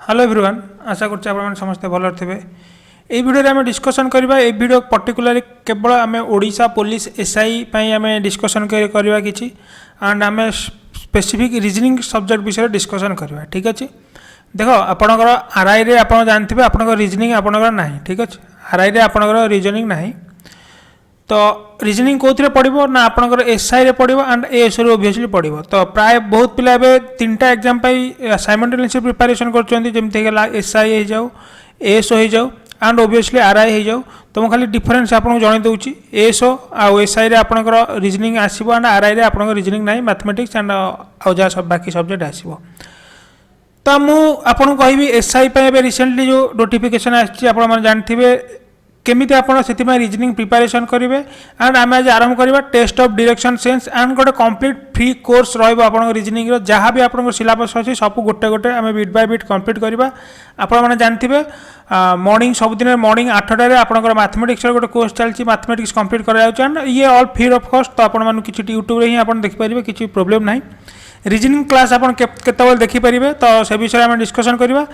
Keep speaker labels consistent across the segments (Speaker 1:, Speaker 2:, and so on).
Speaker 1: Hello everyone आशा करते आप समस्ते भल थे। ये भिडियो आम डिस्कसन करवा ये भिडियो पर्टिकुलाली केवल आम ओडिशा पुलिस एसआई आम डिस्कसन करवा कि एंड आम स्पेसिफिक रीजनिंग सब्जेक्ट विषय डिस्कसन करवा। ठीक अच्छे देख आपणकर आरआई रे आप जानते आप रीजनिंग आपणकर ना। ठीक अच्छे आरआई रे आपणकर रीजनिंग ना तो रीजनिंग कौन पड़ो ना आपंकर एसआई रे पड़ो एंड एएसओ रे ओबियसली पड़ो। तो प्राय बहुत पिला तीन टा एग्जाम साइमल्टेनियसली प्रिपरेशन कर एसआई हो जाऊ एएसओ हो जाऊ एंड ओबियसली आरआई हो जाऊ। तो मुझे खाली डिफरेन्स आपको जन दूसरी एएसओ आउ एसआई रे आपंकर रीजनिंग आसो एंड आरआई रे आपंकर रीजनिंग ना मैथमेटिक्स एंड आउ जहाँ बाकी सब्जेक्ट आसो। तो मुझे कहि एसआई रिसेंटली जो नोटिफिकेशन आसमें जानते केमिति आपण से रीजनिंग प्रिपरेशन करेंगे एंड आम आज आरंभ करवा test of direction sense and गोटे कंप्लीट फ्री कोर्स रहा रीजनिंग जहाँ भी आप सिलेबस अच्छी सब गोटे गोटे आम बिट बाय बिट कंप्लीट करवा। आपने जानते मॉर्निंग सबुदिन मॉर्निंग 8टार आपंकर मैथमेटिक्स गोटे कोर्स चलती मैथमेटिक्स कंप्लीट कर ये ऑल फ्री ऑफ कॉस्ट। तो आपको किसी यूट्यूब ही आप देखिपारे किसी प्रोब्लेम ना। रीजनिंग क्लास आप देखिपारे तो से विषय आम डिस्कसन करवा।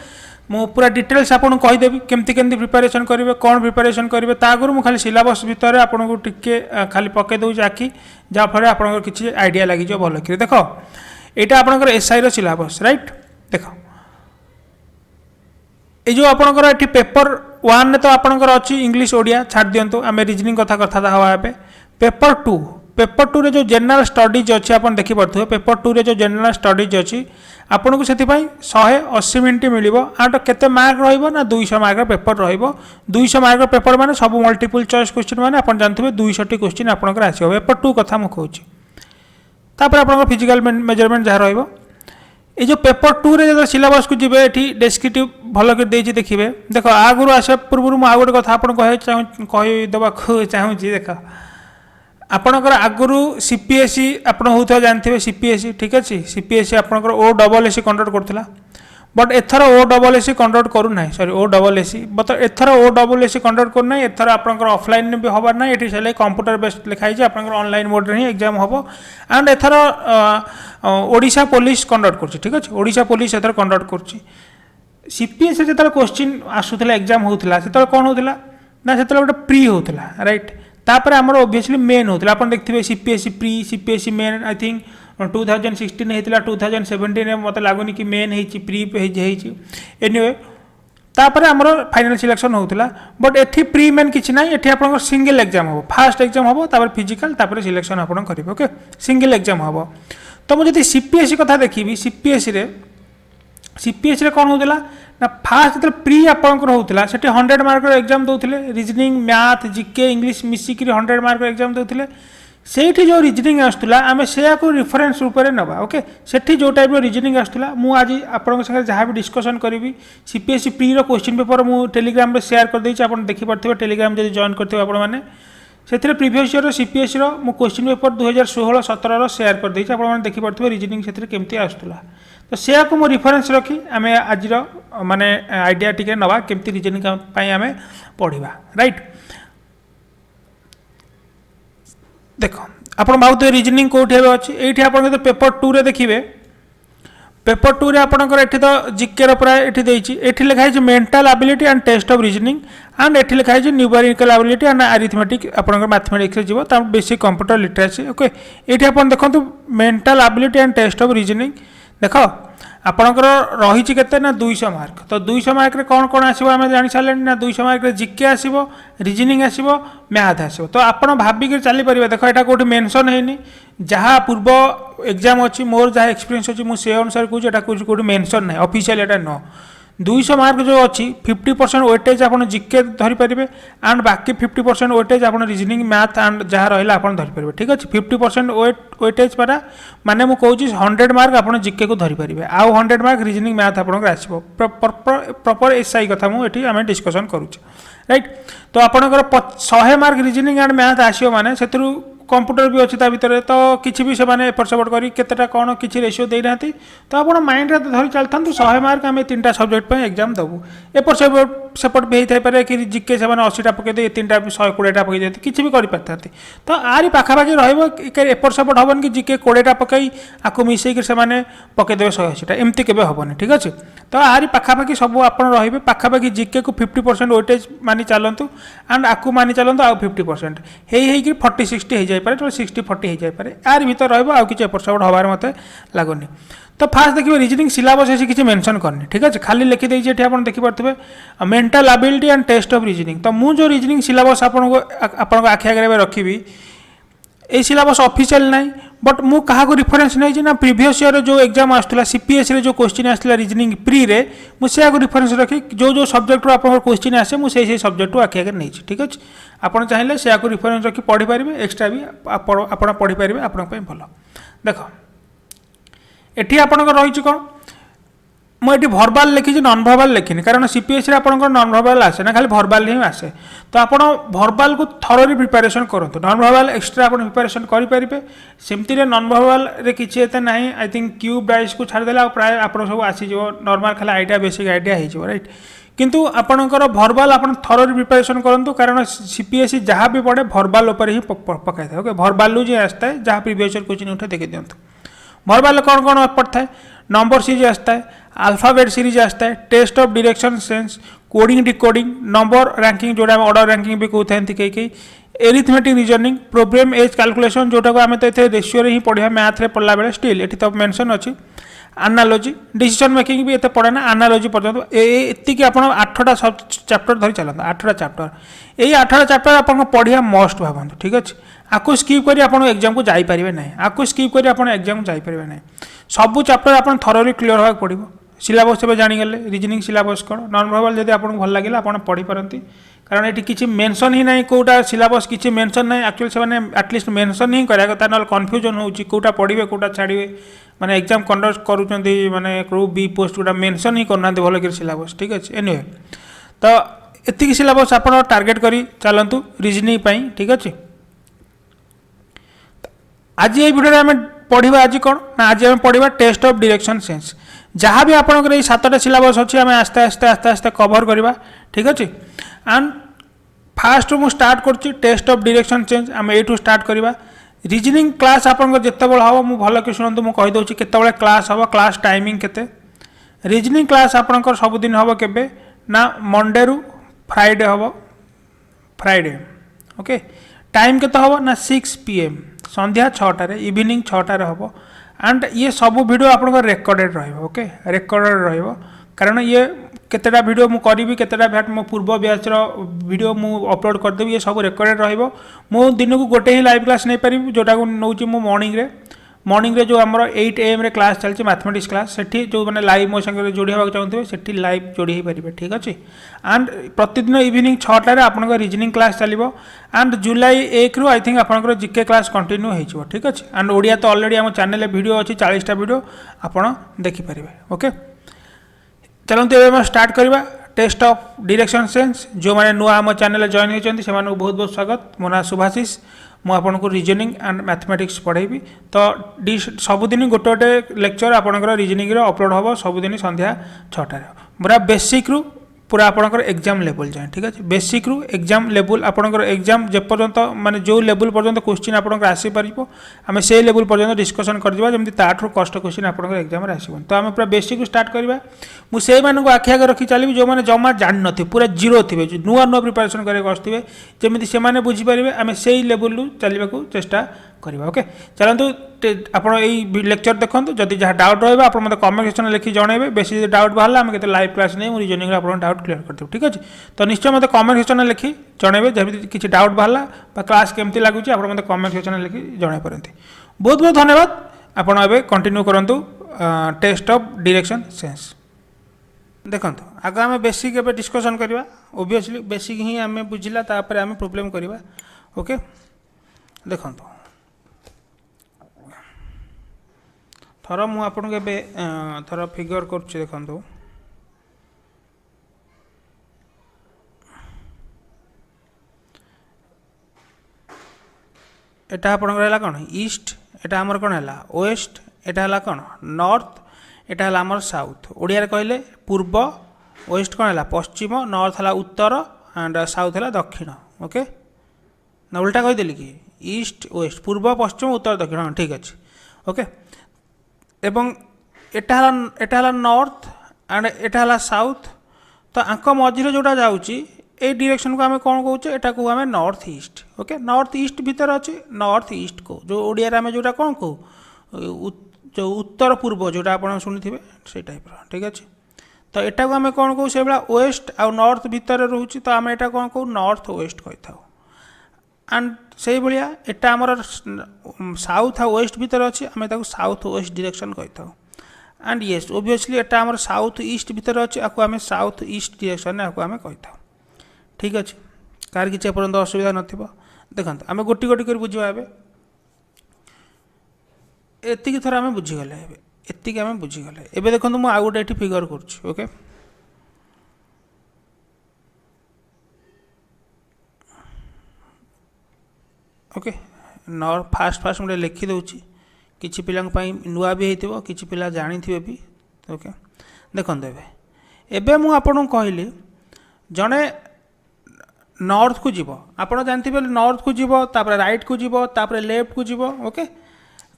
Speaker 1: मु पूरा डिटेल्स आपको कहीदेवी केमती केमती प्रिपरेशन करेंगे कौन प्रिपरेशन करेंगे आगुरी मुझे खाली सिलेबस भितर आपको टिके खाली पकई दूसरी आखि जहाँफल आप किसी आइडिया लगे भल कि देख यहाँ आपंकर एसआई रो सिलेबस राइट। देख ये आपंकर ये पेपर 1 तो आपंकर अच्छी इंग्लीश ओडिया छाड़ दिंतु आम रीजनिंग कथा हवा पेपर 2 रे जो जनरल स्टडीज अच्छी आप देखिपे पेपर 2 रे जो जनरल स्टडीज अच्छी आपन को से 180 मिनट मिल आठ केते मार्क रहा 200 मार्क पेपर रहा। मार्क पेपर माने सब मल्टीपल चॉइस क्वेश्चन माने आप जानते 200 क्वेश्चन आपंकर आसो पेपर 2 कथा मुझे तापर आप फिजिकल मेजरमेंट जहाँ रहा। ये जो पेपर 2 रे जो सिलेबस को जी ये डेस्क्रिप्टिव भल कर देखिए। देख आगुरी आसा पूर्व मुझे आउ गोटे कथा आपको कहीदेवाक चाहूँगी। देख आपणकर आगुरी सीपीएसई आप होता जानते सीपीएसई ठीक अच्छे सीपीएसई आपंकर ओडब्ल्यूएसई कंडक्ट करूला बट एथर ओडब्ल्यूएसई कंडक्ट करूना sorry OWSE but either OWSE conduct करूना एथर आपंकर ऑफलाइन भी हबार ना ये से कंप्यूटर बेस्ड लिखाई आपंकर ऑनलाइन मोड रे ही एग्जाम हम एंड एथर ओडिशा पुलिस कंडक्ट कर ठीक अच्छे ओडिशा पुलिस एथर कंडक्ट कर। सीपीएसई जो क्वेश्चन आसूला एग्जाम होता से कौन होता ना से गोटे प्री होता राइट तापर आमर ओबियसली मेन होता आप देखते CPSE pre CPSE main I think 2016 होता 2017 मत लगुनि कि मेन हो प्री एनीवे तापर आमर फाइनल सिलेक्शन होता बट एठी प्री मेन किसी ना ये आप सिंगल एग्जाम हम फास्ट एग्जाम हम तापर फिजिकल तापर सिलेक्शन आप करेंगे ओके सिंगल एग्जाम हम। तो मुझे सीपीएसई कथा देखी सीपीएसई कौन होता ना फास्ट जो प्री आपंकर होता से 100 मार्क एग्जाम दौले रीजनिंग मैथ जीके इंग्लीश मिसिक 100 मार्क एग्जाम दौले से जो रीजनिंग आसूला आम से रिफरेन्स रूप से नवा ओके से जो टाइप रीजनिंग आसूला मुझे आज आपंक जहाँ भी डिस्कसन करी सीपीएसई प्री रो क्वेश्चन पेपर मुझे टेलीग्राम शेयर कर देती आप देखिपे टेलीग्राम जब जॉइन करते आपने से प्रीवियस ईयर सीपीएसई रो क्वेश्चन पेपर 2016-17 शेयर कर देती आप देखिपे रीजनिंग से केमती आसूला। तो से को रिफरेन्स रखी आम आज माने आइडिया टिके नवा केमती रीजनिंग आम पढ़ा राइट। देख आप भावुए रीजनिंग कौटे अच्छी ये आप पेपर 2 रे देखिए पेपर 2 रे आपंकर ये तो जीके प्राय ये लिखाई mental ability and test of reasoning and ये लिखाई न्यूमेरिकल एबिलिटी एंड अरिथमेटिक आपंकर मैथमेटिक्स जीव बेसिक कंप्यूटर लिटरेसी ओके ये आप देखो mental ability and test of reasoning देख आपंकर रही के ना 200 मार्क तो 200 मार्क रे कौन कौन आसो आम जानी सारे ना 200 मार्क रे जीके आसो रीजनिंग आसो मैथ आसो। तो आप भाविक चली पारे देख यहाँ कौट मेनसन है जहाँ पूर्व एग्जाम अच्छी मोर जहाँ एक्सपीरियंस अच्छी मुझे अनुसार कहूँ कौट मेनसन ना ऑफिशियल एटा न 200 मार्क जो अच्छी 50% वेटेज आप जीके धरीपारे एंड बाकी 50% वेटेज आप रीजनिंग मैथ एंड जहाँ रहा आप धरीपारे ठीक अच्छे 50% वेटेज पारा माने मुझे कहूँ 100 मार्क आप जीके को धरीपारे आउ 100 मार्क रीजनिंग मैथ आपको आसो प्रॉपर एसआई कथा मुझे आम डिस्कसन करुचे राइट। तो आपंकर 100 मार्क रीजनिंग एंड मैथ आसो माने से कंप्यूटर भी अच्छी भितर तो किसी भी से एपट सेपट कर कौन किसी रेशियो देना तो आप माइंड रे धरी चलता 100 मार्क आम 3टा सब्जेक्ट एग्जाम देवु एपट सेपट सेपट भी होता है कि जिके से 80टा पकईदे 3टा 120टा पकई किसी भी कर तो आरी पाखापाखि रपट सेपट हेन कि जिके 20टा पकई आपको मिसेक से पकईदे 180टा एमती के हेनी ठीक अच्छे तो आरी पाखापाखि सब आप रे पाखापाखि जिके को 50% वेटेज मानि चलतु एंड आपको मानि चलतु आउ 50% हो 40-60 हो जाए 60-40 हो जाए आर भर रहा कि एपट सेपट हबार मत लगुनि तो फास्ट देखिए रिजनिंग सिलेबस ऐसी किसी मेंशन करनी ठीक अच्छे खाली लिखिदे आप देखिपे mental ability and test of reasoning तो मुझे रिजनिंग सिलेबस आपको आखि आगे रखी ये सिलेबस ऑफिशियल नहीं बट मु कहा को रिफरेंस नहीं ना प्रीवियस ईयर जो एग्जाम आसला सीपीएस रे जो क्वेश्चन आसला रिजनिंग प्री रे मुझे रिफरेंस रखी जो सब्जेक्ट आप क्वेश्चन आसे मुझे सब्जेक्ट आखि आगे नहीं ठीक अच्छे आपड़ चाहिए से रिफरेंस रखी पढ़ी पारे एक्सट्रा भी आप पढ़ी पारे आपंप भल देख एटी आपंकर रही कौन मुझे भर्बाल लिखी नॉन भर्बाल लिखिनी कारण सीपीएस रे आपंकर नॉन भर्बाल आसे ना खाली भर्बाल ही आसे तो आप भर्बाल को थरोली प्रिपेरेसन करूँ नॉन भर्बाल एक्सट्रा आप प्रिपेरेसन करेंगे सेमती नॉन भर्बाल किसी ना आई थिंक क्यूब डाइस को छाड़देला प्राय आप सब आसीज नॉर्मल खाली आइडिया बेसिक आइडिया हो राइट किंतु आपणकर भर्बाल आप थरोली प्रिपेरेसन करूँ कारण सीपीएसई जहाँ भी पढ़े भर्बाल ही पकाई था ओके भर्बाल जो आसता है जहाँ प्रीवियस क्वेश्चन उठे देखी दिंतु भर्बाल कौन कौन पड़ता है नंबर सीरीज आता है अल्फाबेट सीरीज आता है test of direction sense coding decoding number ranking जोड़ा ऑर्डर रैंकिंग भी कहते हैं कई arithmetic reasoning problem age calculation जोटा को आम तो रेशियो ही पढ़ा मैथ रे पढ़ला बेले स्टिल ये तो मेंशन अच्छी एनालॉजी डिसीजन मेकिंग भी एत पड़े ना एनालॉजी पर्यटन एति आप 8टा चैप्टर धरी चलते 8टा चैप्टर यही 8टा चैप्टर आप पढ़िया मस्ट भावतु ठीक अच्छे आपको स्किप कर एग्जाम को जापारे ना आपको स्किप कर एग्जाम को जापारे ना सबू चैप्टर आप थरोली क्लीयर होगा पड़ो सिलेबस एवं जाणीगले रिजनिंग सिलेबस कौन नॉन भर्बाल जब आपको भल लगे आप पढ़ी पारती कारण ये किसी मेंशन ही ना कौटा सिलेबस किसी मेंशन ना एक्चुअली से एटलिस्ट मेंशन ही कराया कथा ना कन्फ्यूजन होची कौटा पढ़े कौटा छाड़े माने एग्जाम कंडक्ट करूँगी माने क्रू बी पोस्ट गुटा मेंशन ही करना भल कर सिलेबस ठीक अच्छे एनीवे तो एतिक सिलेबस आप टार्गेट करी चलतु रिजनिंग ठीक अच्छे आज ये वीडियो आम पढ़ा आज कौन ना आज आम पढ़ा टेस्ट ऑफ डायरेक्शन सेंस जहाँ भी आपंकर ये 7टा सिलेबस अच्छी आम आस्ते आस्ते आस्ते आस्ते कवर करवा ठीक अच्छे एंड फास्ट मु स्टार्ट कर टेस्ट ऑफ डायरेक्शन सेंस आम यू स्टार्ट करवा रिजनिंग क्लास आपंकर जिते हम मुझे भल कि शुणु मुझे कहीदे केत क्लास हम क्लास टाइमिंग केते रिजनिंग क्लास आपंकर सबुदिन हम के ना मंडे रु फ्राइडे हम फ्राइडे ओके टाइम केते हम ना 6 PM संध्या 6टार इवनिंग 6टार हम एंड ये सब वीडियो आप रेकर्डेड ओके रेकर्डेड कारण ये केतेटा वीडियो मु करी केतेटा भैट मो पूर्व बैच वीडियो मु अपलोड करदेवी ये सब रेकर्डेड रु दिन को गोटे ही लाइव क्लास नहीं पारि जोटा को नौ मॉर्निंग रे जो आमर 8 AM रे क्लास चलती मैथमेटिक्स क्लास से जो मैंने लाइव मो संगे जोड़ी होगा चाहते से लाइव जोड़ी पारे ठीक अच्छे एंड प्रतिदिन इवनिंग 6टार आप रिजनिंग क्लास चलो एंड जुलाई 1 रु आई थिंक आप जिके क्लास कंटिन्यू हो ठीक अच्छे एंड ओडिया तो ऑलरेडी आम चैनल वीडियो अच्छी 40टा वीडियो आप देखिपारे ओके चलते एवं स्टार्ट करवा टेस्ट ऑफ डायरेक्शन सेंस जो मैंने नुआ आम चैनल जॉइन होती से बहुत बहुत स्वागत मो ना शुभाशीष मुझे रिजनिंग एंड मैथमेटिक्स पढ़ेबी तो सबुदिन गोटे गोटे लेक्चर आपंकर रिजनिंग अपलोड हम सबुदिन संध्या 6टार पूरा बेसिक रु पूरा आपंकर एग्जाम लेवल जाए ठीक अच्छे बेसिक रु एग्जाम लेवल आपंकर एग्जाम जे पर्यंत माने जो लेवल पर्यंत क्वेश्चन आपंकर आसी पारिबो आमे से लेवल पर्यंत डिस्कशन करदिबा जेमति ताठु कष्ट क्वेश्चन आपंकर एग्जाम रे आसीबो तो आमे पूरा बेसिक रु स्टार्ट करबा मु से मानको आखि आगे रखी चलिबी जो माने जमा जान नथि पूरा जीरो थिबे जो नुआ नुआ प्रिपरेशन करे आसथिबे जेमति से माने बुझी पारिबे आमे से लेवल रु चलिबा को चेष्टा करवा ओके चलतु आप लेक्चर देखो जदि जहाँ डाउट रहा आप मतलब कमेंट सेक्शन लिखि जनइबे बेसी डाउट बाहर आम के लाइव क्लास नहीं रिजनिंग आप डाउट क्लियर करदेव ठीक अच्छे तो निश्चय मतलब कमेंट सेक्शन लिखि जनइबे जब किसी डाउट बाहर क्लास केमती लगुच आप मतलब कमेंट सेक्शन लिखि जन पारती बहुत बहुत धन्यवाद आपड़ ए कंटिन्यू करूँ टेस्ट ऑफ डायरेक्शन सेंस देखो आगे आम बेसिक एवं डिस्कसन करवा ओबियसली बेसिक ही आम बुझला तापर आम प्रोब्लेम करवा ओके देखो थर मु आपन के थर फिगर कर देखो एटा आपन कौन ईस्ट एटा आमर कौन है वेस्ट एटा है कौन नॉर्थ एटा है आमर साउथ ओडिया कहले पूर्व वेस्ट कौन है पश्चिम, नॉर्थ है उत्तर एंड साउथ है दक्षिण। ओके ना उल्टा कहीदेली कि ईस्ट वेस्ट पूर्व पश्चिम उत्तर दक्षिण, हाँ ठीक अच्छे। ओके एवं एटा है नॉर्थ एंड एटा है साउथ, तो आंक मझे जोटा जाऊँगी ए डायरेक्शन को आम कौन कौचे एटा को आम north east. Okay north east भितर अच्छे नॉर्थ ईस्ट को जो ओडिया आम जोटा कौन कहू जो उत्तर पूर्व जोटा आप शुणी से टाइप ठीक अच्छे। तो एटा को आम कौन कहू से वेस्ट आ नॉर्थ भितर रोचे, तो आम एटा कौन कहू नॉर्थ वेस्ट कही था। एंड से भाया एटा आमर साउथ आ वेस्ट भितर अच्छे आम साउथ वेस्ट डायरेक्शन कही था। एंड येस ओबियसली एटा आमर साउथ ईस्ट भितर अच्छे आपको आम साउथ ईस्ट डायरेक्शन आपको आम कही था। ठीक अच्छे कार किसी एपर्यंत असुविधा नथिबो। देखते आम गोटी गोटी कर बुझा एतिक थर आम बुझीगले एतिक आम बुझीगले। एबे देखो मुझे आउ गोटे ये फिगर कर okay okay north fast fast मुझे लिखी दूची किसी पिला नुआ भी होती किसी पिला जानी थे भी। ओके देखो एबे मु आपन कहली जड़े नॉर्थ को जीव आप जानते नॉर्थ को जीव तापर राइट को जीव तापर लेफ्ट को जीव। Okay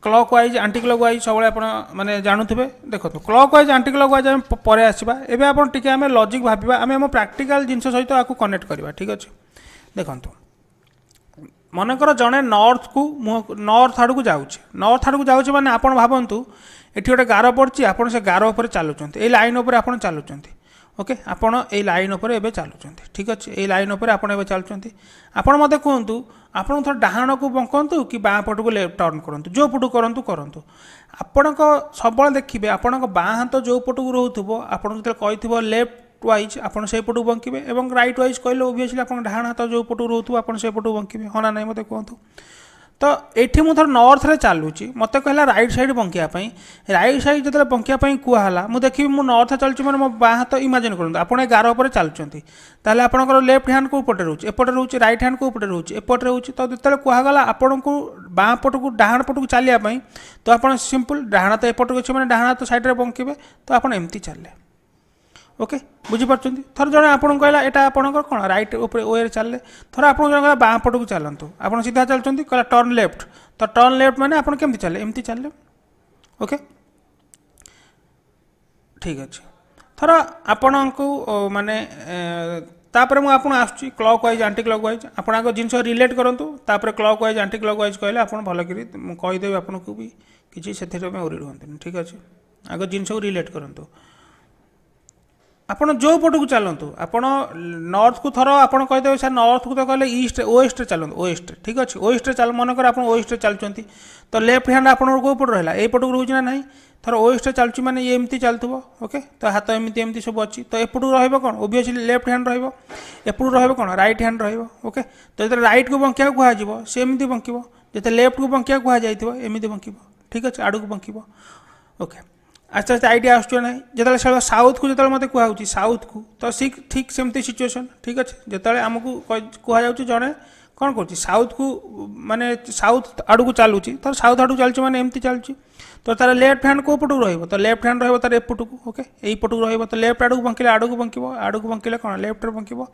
Speaker 1: clock wise aunty clock wise सब माने जानूथे। देखो clock wise aunty clock wise आम पर आसवा एवं आप आम लॉजिक भाविबा आम प्रैक्टिकल जिनस सहित आपको कनेक्ट करवा। ठीक अच्छे देखो मनकर जड़े नॉर्थ को नॉर्थ आड़ को जाऊँचे नॉर्थ आड़ को जाऊँचे मैंने आप भावतु ये गोटे गार पड़ी आपड़ से गार उपर चलुंट ये लाइन उपर आप चलुंट। ओके आपड़ ये लाइन उपर एवं चलुंट। ठीक अच्छे ये लाइन उपर आप चलुंट आपड़ मत कहतु आपन थोड़ा डाहाण को बंकतु कि बाँ पट को लेफ्ट टर्न करूँ जो पटू करूँ करूँ आपण सब देखिए आपण बाँ हाथ जो पट को रोथो आप जो लेफ्ट वाइज आप पटू बंके और राइट वाइज कहले ओबियसली आप डाहाण हाथ जो पटू रोथो आप पटू बंके हाँ ना नहीं मत कहतु। तो ये मुझे नॉर्थ रे चलुची मत कहला राइट साइड बंकियापाई राइट साइड जो बंकियापाई कहला मुझे देखी मु नॉर्थ चलुची मैंने मो बाँ हाथ इमाजिन करूँ आप गार उपर चलुंट ताल आपंकर लेफ्ट हैंड को पटे रोचे एपटे रोचे राइट हैंड को पटे रोचे एपटे रोचे। तो जो कहगला आपन को बाँ पट को डाहाण पट को चलियापाई तो आप सिंपल डाहाण हाथ एपट को मैंने डाहाण हाथ साइड में बंके तो आप एमती चले। ओके बुझीपार थर जड़े आपको कहला यहाँ आपंकर कौन राइट वे चले थर आप बाँ पट को चलतु आप सीधा चलते कहला टर्न लेफ्ट तो टर्न लेफ्ट मैंने आप केमती चले एमती चले। ओके ठीक अच्छे थर आपण को माने तापर मुझे आपको आसूँ clockwise anticlockwise आप आगे जिन रिलेट करूँ तापर clockwise anticlockwise कहले आप भल कहीदेवी आपको भी किसी से ओरी रुहतुनि। ठीक अच्छे आगे जिन रिलेट करूँ आपड़ जो पट को चलतु आप नॉर्थ को थर आप कहीदेवे सर नॉर्थ को तो कहले ईस्ट वेस्ट चलते वेस्ट। ठीक अच्छे वेस्ट चल मनकर आप वेस्ट चलुँच तो लेफ्ट हैंड आप कौ पट रहा ये पट को रोचे ना ना थर वेस्ट चलुची मैंने ये एमती चलुव। ओके तो हाथ एमती एमती सब अच्छी तो एपटू रहा ओबियसली लेफ्ट हैंड रपटू रहा राइट हैंड ओके तो जो राइट को बंकिया कहुब सी एमती बंकब जो लेफ्ट को बंकिया कहुई बंकब। ठीक अच्छे आड़ को बंकब। ओके आस्ते आस्ते आइडिया आसूँ ना जो साउथ को जो मत कहूँ साउथ को तो ठीक सेमती सिचुएसन। ठीक अच्छे जो आमको कहु जड़े कौन कर साउथ को माने साउथ आड़ को चलुची तो साउथ आड़ को चलती मैंने एमती चलुची तो तार लेफ्ट हैंड को पटू रही तो लेफ्ट हैंड रहा तार एपट को। ओके यही पट को रही तो लेफ्ट आड़ को बंकिले आड़ को बंकब आड़ को बंकिले कौन लेफ्ट बंकब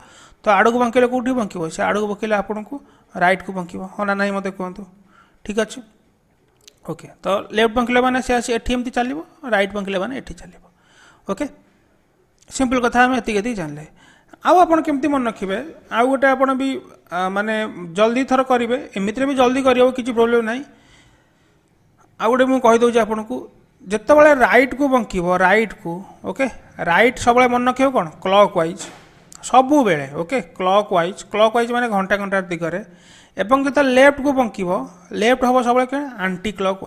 Speaker 1: तो आड़ को बंकिले कौटी बंकब से आड़ को बंकिले आपन को राइट को बंकब हाँ ना नहीं मत कहतु। ठीक अच्छे ओके तो लेफ्ट बंकिले मैंने से एटी एमती चलो राइट बंकिले मैंने एटी चलो। ओके सिंपल कथा आम ये जानले आउ आप केमती मन रखिए आउ गोटे आप भी माने जल्दी थर करेंगे एमती भी जल्दी कर किसी प्रोब्लेम ना। आउ गोटे मुझे कहीदे आपन को जिते राइट को बंकब राइट को। ओके राइट सब मन रखिए कौन क्लॉक वाइज सबु बेले। ओके क्लॉक वाइज माने घंटा घंटा दिगरे एवं जो लेफ्ट को बंकब लेफ्ट हम सब क्या आंटी क्लॉक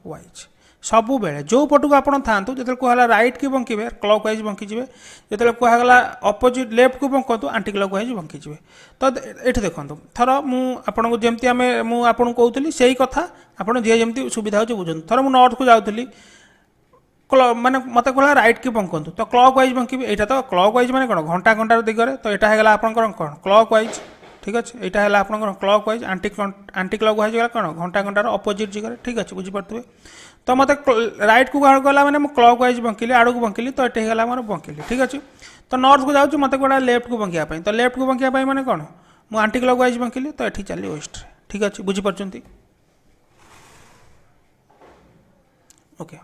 Speaker 1: वाइज सबु बेले जो पट को आपड़ था जो कहला राइट की बंके क्लॉक वाइज बंकीजे जो कहला अपोजिट लेफ्ट को बंकतु आंटी क्लॉक वाइज बंकीजे। तो ये देखो थर मुझे जमी आम मुझे कहूली से कथा आप जमी सुविधा हो बुझे थर मुझे नॉर्थ को जाऊँगी माने मत कहला राइट की बंकतु तो क्लॉक वाइज बंकी यहाँ तो क्लॉक वाइज माने कौन घंटा घंटार दिगरे तो यहाँ है आपंकर कौन क्लॉक वाइज। ठीक ठीक अच्छे यहाँ है आप clock wise aunty clock wise गला कौन घंटा घंटार अपोजिट जगह ठीक अच्छे बुझीपे तो मत रईट को गला मैंने क्लॉक वाइज बंकिली आड़ को बंकिली तो ये है मोर बंकिली ठीक अच्छे तो नॉर्थ को जाऊँ मत कौटा लेफ्ट को बंकियापाई तो लेफ्ट को बंकियापाई मैंने कौन मुझे आंटी क्लॉक वाइज बंकिली तो ये चली वेस्ट ठीक अच्छे बुझीपार ओके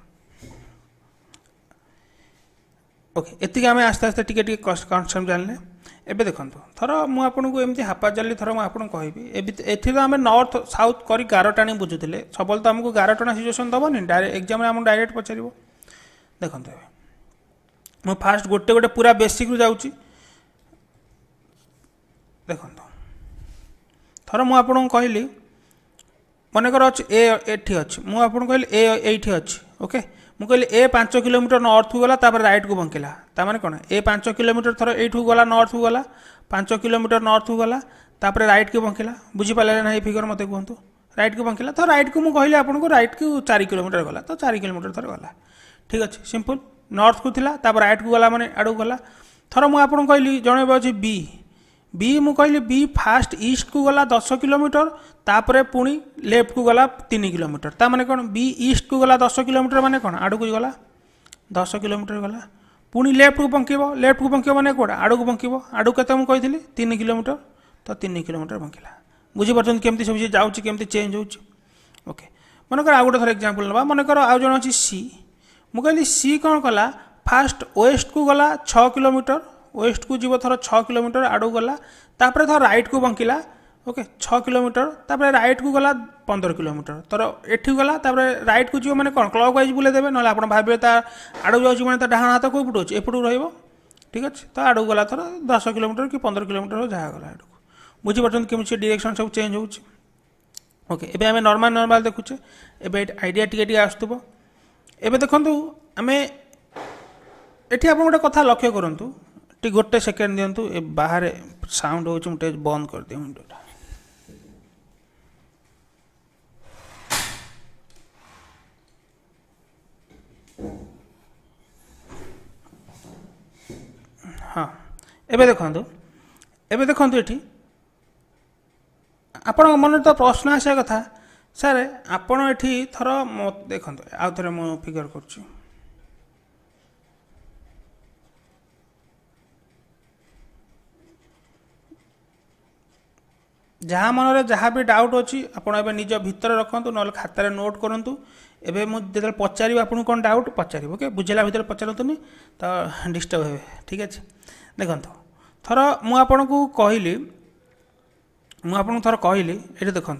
Speaker 1: ओके एति आम आस्ते आस्ते टी कन्सेप्ट जानले एबे देखो थर मुझे एमती हापाजाली थर मुझे कहबी एथि आम नॉर्थ साउथ कर गार टाणी बुझुले सब तो आमको गार टाणा सिचुएसन दबनी डायरेक्ट एग्जाम आम डायरेक्ट पचार देखो मुझे फास्ट गोटे गोटे पूरा बेसिक रु जाऊँगी देखो थर मुझे कहली मनकर अच्छे एठी अच्छी मुझे कहली एठी अच्छी ओके मुझे कहली ए 5 किलोमीटर नॉर्थ को गला राइट को बंकिला ताने कौन ए 5 किलोमीटर थर एठू गला नॉर्थ को गला 5 किलोमीटर नॉर्थ को गला राइट को बंकिला बुझीपारे ना ये फिगर मत कहतु राइट को बंकिला तो राइट को मुझे कहली आपको राइट को 4 किलोमीटर गला तो 4 किलोमीटर थर गला ठीक अच्छे सिंपल नॉर्थ को थिला राइट को गला माने आड़ गला थर मुझे कहली जन अच्छे बी बी मु कहली बी फास्ट ईस्ट को गला 10 किलोमीटर तापर पुणी लेफ्ट को गला 3 किलोमीटर ता माने कौन बी ईस्ट को गला 10 किलोमीटर माने कौन आड़ को गला 10 किलोमीटर गला पुणी लेफ्ट को बंकिब माने कौन आड़ को बंकिब आड़ के मुझे 3 किलोमीटर तो 3 किलोमीटर बंकिला बुझीपार केमती सब जाऊँगी केमती चेंज होची ओके मनकर आउ गोटे थर एग्जांपल नवा मनकर आउ जन अच्छी सी मुझे कहली सी कौन कला फास्ट वेस्ट को गला 6 किलोमीटर वेस्ट को जीव थर 6 किलोमीटर आड़ गला तापर थर राइट को बंकिला ओके 6 किलोमीटर तापर राइट को गला 15 किलोमीटर तर एठी गला तापर राइट को जीव मैंने कौन क्लॉक वाइज बुले देवे ना आप भावे आड़ जाऊँगी मैंने डाण हाथ कौ पटू एपटू रही ठीक अच्छे तो आड़ गला थर 10 किलोमीटर कि 15 किलोमीटर जहाँ गला आड़ को बुझीपार केमी डायरेक्शन सब चेंज हो ओके एबे आम नॉर्मल देखुचे एबे आइडिया टी आसुव एबे देखु आम एटी आप गोटे कथा लक्ष्य करूँ टी गोटे सेकेंड दिंतु बाहर साउंड हो बंद कर दिए विंडोटा हाँ एबे देखो ये आपण मन तो प्रश्न आसा कथा सर आपण एठी थर देखो आउ थे मु फिगर कर जहाँ मन जहाँ भी डाउट अच्छी आपड़ निज भितर रखु ना खातार नोट करूँ एवं मुझे पचारि आपको कौन डाउट पचार ओके बुझेला भितर पचारतुनि तो डिस्टर्ब हे ठीक अच्छे देखो थर मुझे कहली मुझे थर कहली ये देखु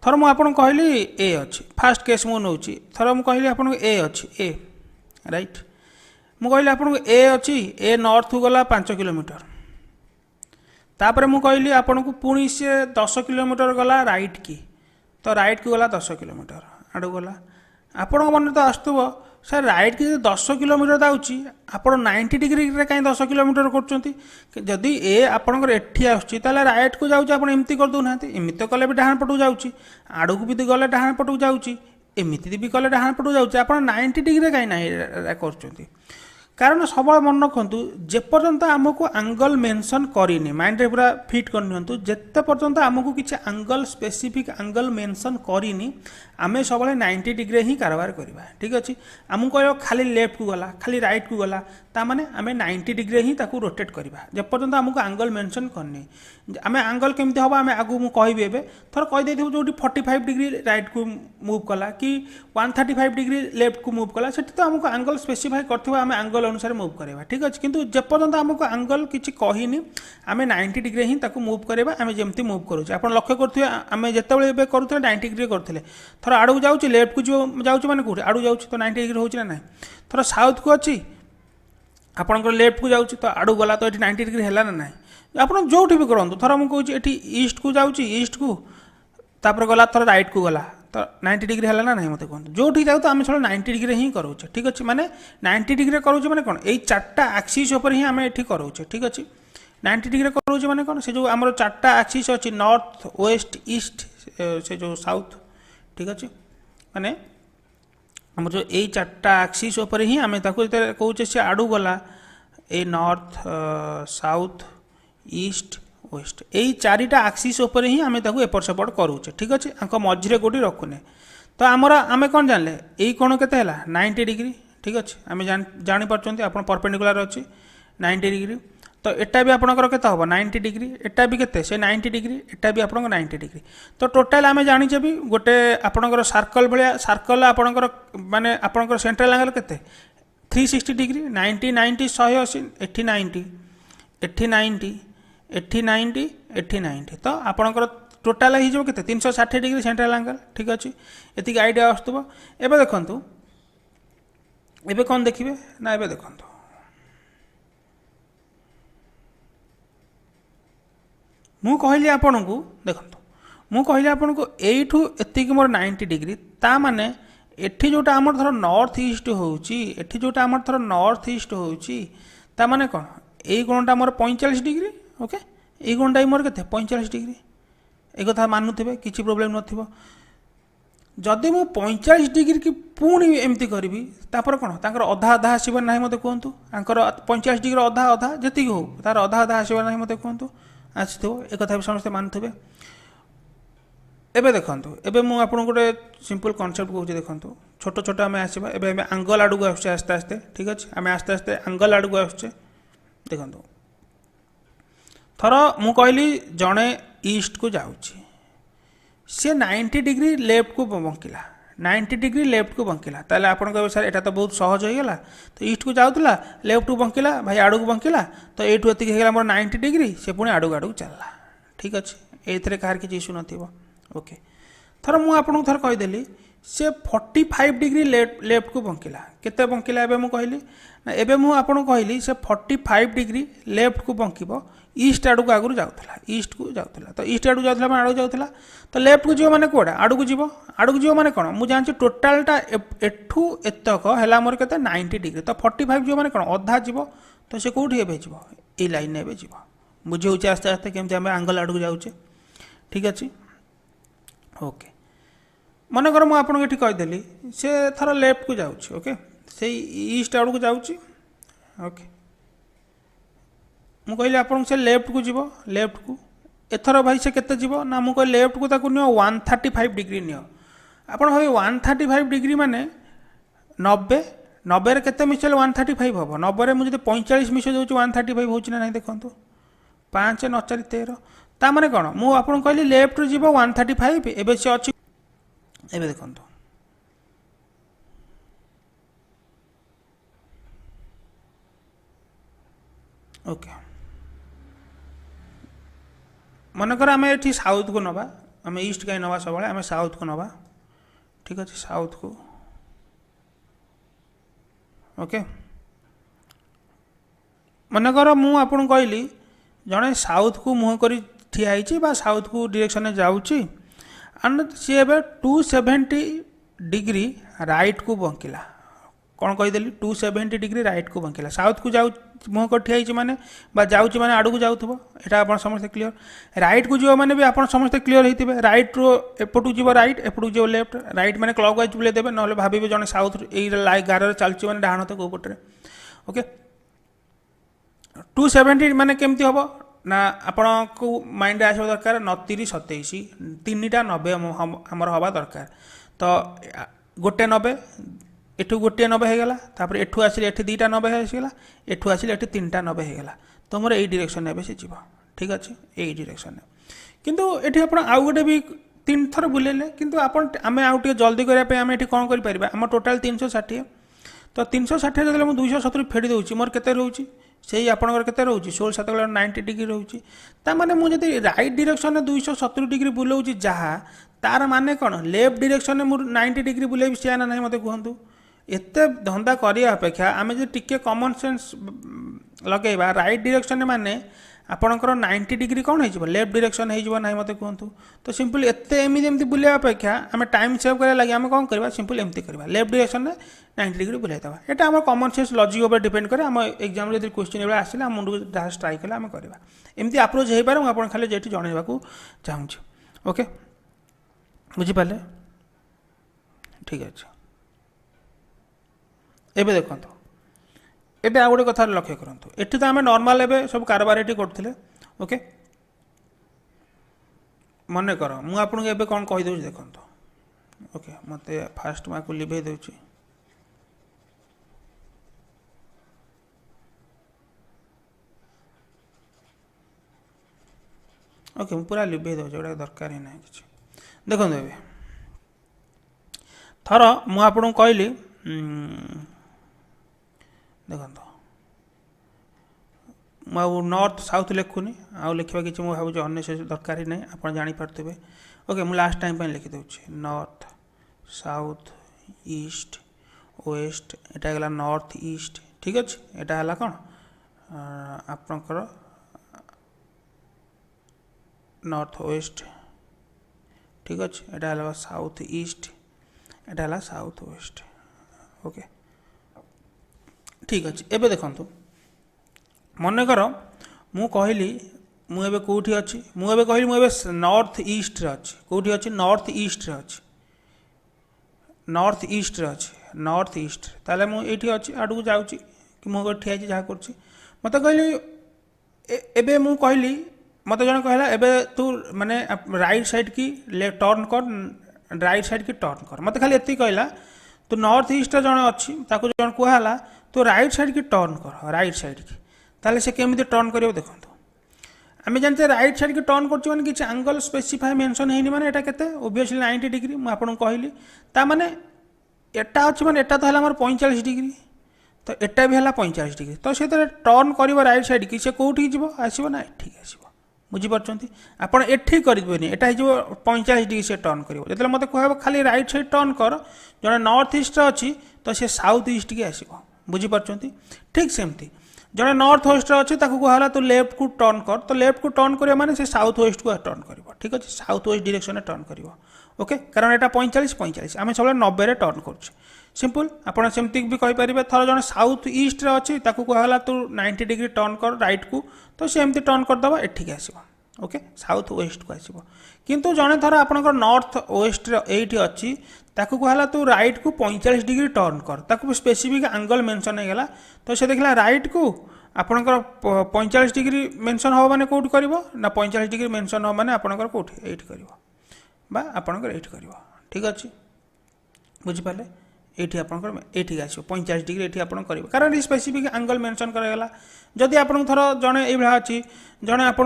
Speaker 1: थर मुझे कहली ए अच्छी फास्ट केस मुझे नौ थर मुझे कहली आपको ए अच्छी ए राइट मुझे कहली आपको ए अच्छी ए नॉर्थ को गला 5 किलोमीटर तापर मु कहली आपन को पुणी से 10 किलोमीटर गला राइट की तो राइट को गला 10 किलोमीटर आड़ गला आपण मन तो आसुव सर राइट की 10 किलोमीटर जाऊँगी आप 90 डिग्री कहीं 10 किलोमीटर करदी ए आपंकर एठी आसुच्ची राइट को जाऊँगी आप एमती कर दूना एमती तो कले भी डाहाण पटू जाऊँगी आड़ को भी गले डाहाण पटू जाऊँगी एमती भी कले डाहाण पटू जाऊँगी आप 90 डिग्री कहीं ना कर कारण सब मन रखु जेपर्यंत आमको आंगल मेंशन करनी माइंड रे पूरा फिट करनी जिते पर्यंत आमको किसी आंगल स्पेसिफिक आंगल मेंशन करनी आमे सब 90 डिग्री ही कारबार करवा ठीक अच्छे आमको कह खाली लेफ्ट को गला खाली राइट को गला तामाने आमे 90 डिग्री ही ताकू रोटेट करवा जेपर्यंत आमको आंगल मेंशन करनी आमे आंगल केमती हम आमे आगु मु कहबी एबे थर कहि देथिबो जोटी 45 डिग्री राइट को मूव कला कि 135 डिग्री लेफ्ट को मूव कला सेठी तो आमको आंगल स्पेसिफाई करथिबो आमे आंगल अनुसार मूव करवा ठीक अच्छे किंतु जेपर्यंत आमको आंगल किछि कहिनी आमे 90 डिग्री ही ताकू मूव करवा आमे जेमती मूव करूचे आपण लक्ष्य करथिबे आमे जेतेबेले एबे करूथले 90 डिग्री करथिले थर आड़ू जाऊँगी लेफ्ट को जो जाऊँगी मैंने कौटे आड़ू जाऊँगी तो 90 डिग्री होची ना ना थर साउथ को अच्छी आपंकर लेफ्ट को जाऊँगी तो आड़ू गला तो ये 90 डिग्री है ना ना आप जो भी करूँ थर मुझे कहूँ ईस्ट को जाऊँगी ईस्ट को तापर गला थर राइट को गला तो 90 डिग्री है ना ना मत कहूँ जो जाऊ तो आम सब 90 डिग्री ही करोचे ठीक अच्छे माने 90 डिग्री करोचे माने कौन यही 4टा आक्सीस ही आम ये करोचे ठीक अच्छे 90 डिग्री करोचे माने कौन से जो आम 4टा आक्सीस अच्छी नॉर्थ वेस्ट ईस्ट से जो साउथ ठीक अच्छे माने आम जो यही 4टा आक्सीस ही आम कहूचे सी आड़ू गला ए नॉर्थ साउथ ईस्ट वेस्ट यही चारिटा आक्सीस उपर ही आम एपट सेपट करूचे ठीक अच्छे मझे कौटी रखुने तो आमर आम कौन जानले यही कोण के 90 डिग्री ठीक अच्छे आम जापार आप परपेंडिकुलर अच्छी 90 डिग्री तो एटा भी आपंकर के हम 90 डिग्री एटा भी के से 90 डिग्री एटा भी आप 90 डिग्री तो टोटाल आम जाचे भी गोटे आपंकर सर्कल भाया सर्कल आपंकर माने आपंकर सेंट्रल एंगल के 360 degree 90 90 180 eighty 90 eighty 90 eighty 90 eighty 90 तो आपंकर टोटाल हो के 360 डिग्री सेंट्रल एंगल ठीक अच्छे ये आइडिया आसुव एवं देखु एबे कौन देखिए ना एबे देखु मु कहली आपन को देखो मु कहली आपन को एठू एतिक मोर 90 डिग्री ता माने एठी जोटा आमर थर नॉर्थ ईस्ट होउची एठी जोटा आमर थर नॉर्थ ईस्ट होउची ता माने कोन एई कोणटा मोर 45 डिग्री ओके एई कोणटा मोर केते 45 डिग्री ए कथा मानुथिबे किछि प्रॉब्लम नथिबो जदि मु 45 डिग्री की पुणी एमती करी तापर कौन तांकर अधा अधा आसब ना मत कहतु आंकर 45 डिग्री अधा अधा जी हो तार अधा अधा आसब ना मत कहतु आसो एक कथा भी समस्ते मानुवे एबे देखंतु एबे मु आपन गोटे सिंपल कांसेप्ट कहूँ देखंतु छोट छोट आम आसवा एबे आंगल आड़ू आसुचे आस्ते आस्ते ठीक अच्छे आम आस्ते आस्ते आंगल आड़ू आसुचे देखंतु थर मु कहली जड़े ईस्ट को जाऊँगी सी 90 डिग्री लेफ्ट को बंकिला 90 डिग्री लेफ्ट को बंकिला ताले आपन कहबे सर एटा तो बहुत सहज हो गला तो ईस्ट को जाउतला लेफ्ट को बंकिला भाई आड़ू को बंकिला तो एठू एतिक हेगला मोर 90 डिग्री से पुणी आड़ू आड़ू चलला ठीक अच्छे एथरे कार किछि इशू नथिबो ओके थर मु आपन थर कहिदेली से 45 डिग्री लेफ्ट को बंकिला केते बंकिला एबे मु कहली ना एबे मु आपन कहली से 45 डिग्री लेफ्ट को बंकिबो ईस्ट आड़ू आगु जाऊला ईस्ट को जाऊला तो ईस्ट आड़ू जाऊला मैं आड़ू जाऊला तो लेफ्ट को जीव माने कोड़ा आड़ू को जीव माने कौन मुझे जानची टोटालटा एठू एतक है मोर के 90 डिग्री तो 45 जीव माने कौन अधा जीव तो से कौटी एबे जीव ए लाइन एबे जीव बुझे होचे आस्ते आस्ते केमती आम आंगल आड़ू जाऊचे ठीक अच्छे ओके मनकर मुझे आपको ये कहीदेली से थर लेफ्ट को जाऊँगी ओके से ईस्ट आड़ को जाऊँगी ओके मु कहली आपन से लेफ्ट को जीव लेफ्ट को एथर भाई से केते जीव ना मु कह लेफ्ट को ताकू नियो 135 डिग्री नियो आपन भाई 135 डिग्री माने 90 90 रे केते मिसेल 135 हबो 90 रे मु जदि 45 मिसे दउची 135 होउची ना नहीं देखंतु 5 9 4 13 ता माने कोन मु आपन कहली लेफ्ट रे जीव 135 एबे से अछि एबे देखंतु ओके मनकर आम ये साउथ को नवा आम ईस्ट कहीं नवा सब आम साउथ को नवा ठीक अच्छे साउथ को ओके मनकर मु आपन कहली जड़े साउथ को मुह कर ठिया साउथ को डायरेक्शन जाऊँगी एंड सी ए 270 डिग्री राइट को बंकिला कौन कहीदेली 270 डिग्री राइट को बंकिला साउथ को जाऊ मुह कर ठिया माने जाऊँगी माने आड़ को जाऊँ यहाँ आप समस्त क्लीयर राइट को जीव माने भी आप समस्त क्लीयर होते राइट रू एपटू जीव राइट एपटू जीव लेफ्ट राइट माने क्लॉक वाइज बुले देवे ना भावे जड़े साउथ यही गार चलती मैंने डाण तो कौपटे ओके 270 माने केमती हम ना आपण को माइंड आसवा दरकार 29 27 तीनटा 90 आमर हवा दरकार तो गोटे 90 एठू गोटे 90 हो गला तापर एठू आसिले एठी दुईटा 90 होगला एठू आसिले एठी तीनटा 90 होगला तो मोर यही डायरेक्शन एबे से जीव ठीक अच्छे यही डायरेक्शन किंतु एठी आपण आउ गोटे भी 3 थर बुलेले किंतु आपण आमे आउ टे जल्दी करिया पे आमे एठी कोन करि परिबा हम टोटल 360 तो 360 जदि मु 270 फेडी दउची मोर केते रहउची सेही आपणकर केते रहउची 16 7 90 डिग्री रहउची ता माने मु जदि राइट डायरेक्शन 270 डिग्री बुलाउची जहा तार माने कोन लेफ्ट डायरेक्शन मु 90 डिग्री बुलेबी से ना नहीं मते कहंतु एते धंदा करिया अपेक्षा आमे जे टिके कॉमन सेंस लगेबा राइट डायरेक्शन माने आपणकर 90 डिग्री कौन हो लेफ्ट डायरेक्शन हो ना मत कहतु तो सिंपल एते एमती बुले अपेक्षा आम टाइम सेव करा लगे आम कौन करवा सिंपल एमती करवा लेफ्ट डायरेक्शन में 90 डिग्री बुलाई देवा यहाँ आम कॉमन सेंस लॉजिक उपर डिपेंड करे आम एग्जाम जब क्वेश्चन ये आसला मुंड को जहाँ ट्राई कले आम करवा एमती अप्रोच हो पारे मुझे खाली जेठी जनवाक चाहूँगी ओके बुझीपारे ठीक अच्छे एबे देखो एबे आ गोटे कथा लक्ष्य करंतु एठी तो आमे नॉर्मल एबे सब कारबार एठी करथिले ओके मन कर मु आपको एबे कौन कही दूँ देखो ओके मत फास्ट मैं लिभे दूँ ओके पूरा लिभे दूँ गोटा दरकार ही ना कि देखो ए थर मुझे कहली देखो मु नॉर्थ साउथ लिखुनी आउ लिखा कि भाव अन्न दरकार ही नहीं आप जापारे ओके मु लास्ट टाइम लिखी दूसरी नॉर्थ साउथ ईस्ट वेस्ट एटा गला नॉर्थ ईस्ट ठीक अच्छे एटा है कौन आपणकर नॉर्थ वेस्ट ठीक अच्छे एटा है साउथ ईस्ट एटा है साउथ वेस्ट ओके ठीक अच्छे एबे देखंतु मन कर मु कहली मुझे कौटी अच्छी मुझे कहली मुझे नॉर्थ ईस्ट रे अच्छी कौटी अच्छी नॉर्थ ईस्ट रे अच्छी नॉर्थ ईस्ट रे अच्छी नॉर्थ ईस्ट ताले मुझे अच्छी आड़ को जाऊँगी कि मुझे ठिया जहाँ कर मत कहली एबे मु कहली मत जन कहला एबे तू माने राइट साइड की टर्न कर राइट साइड की टर्न कर मत खाली एति कहला तू नॉर्थ ईस्ट जन अच्छी ताको जन कहला तू राइट साइड की टर्न कर राइट साइड की ताले से केमी टर्न कर देखो आम जानते राइट साइड की टर्न कर किसी आंगल स्पेसीफाए मेंशन है माने एटा केते ओबियसली 90 डिग्री मुझे आपको कहली ता माने एटा अच्छी माने एटा तो है 45 डिग्री तो एटा भी है 45 डिग्री तो से टर्न कर राइट साइड की से कौटी जी आसो ना एठी आसो बुझीपार आपड़ एठी करेंगे एटा हो 45 डिग्री से टर्न कर जो मत कह खाली राइट साइड टर्न कर जो नॉर्थ ईस्ट अच्छी तो सी साउथ ईस्ट की आसो बुझीपार ठीक सेमती जड़े नॉर्थ वेस्ट अच्छे कहला तो लेफ्ट को टर्न कर तो लेफ्ट को टर्न करिया माने से साउथ वेस्ट को टर्न कर ठीक अच्छे साउथ वेस्ट डायरेक्शन टर्न कर ओके कारण यहाँ 45 आम सब 90 टर्न कर सिंपल आपड़ सेमती भी कहींपारे थर जन साउथ ईस्ट अच्छी कहला तू 90 डिग्री टर्न कर राइट को तो सी एमती टर्न करदे एठिक आसो ओके साउथ वेस्ट को आसो किंतु जड़े थर आपंकर नॉर्थ वेस्ट ये अच्छी कहला तू राइट को 45 डिग्री टर्न कर ताकू स्पेसिफिक आंगल मेंशन होगा तो से देखला राइट को आपंकर 45 डिग्री मेंशन हो माने कौट कर ना 45 डिग्री मेंशन हो माने आपंकर कौटी एट कर आपंकर एट कर ठीक अच्छे बुझिपारे ये आपंकर आसो 45 डिग्री ये आप कारण ये स्पेसिफिक आंगल मेंशन कराला जदि आप थर जड़े ये अच्छी जड़े आपको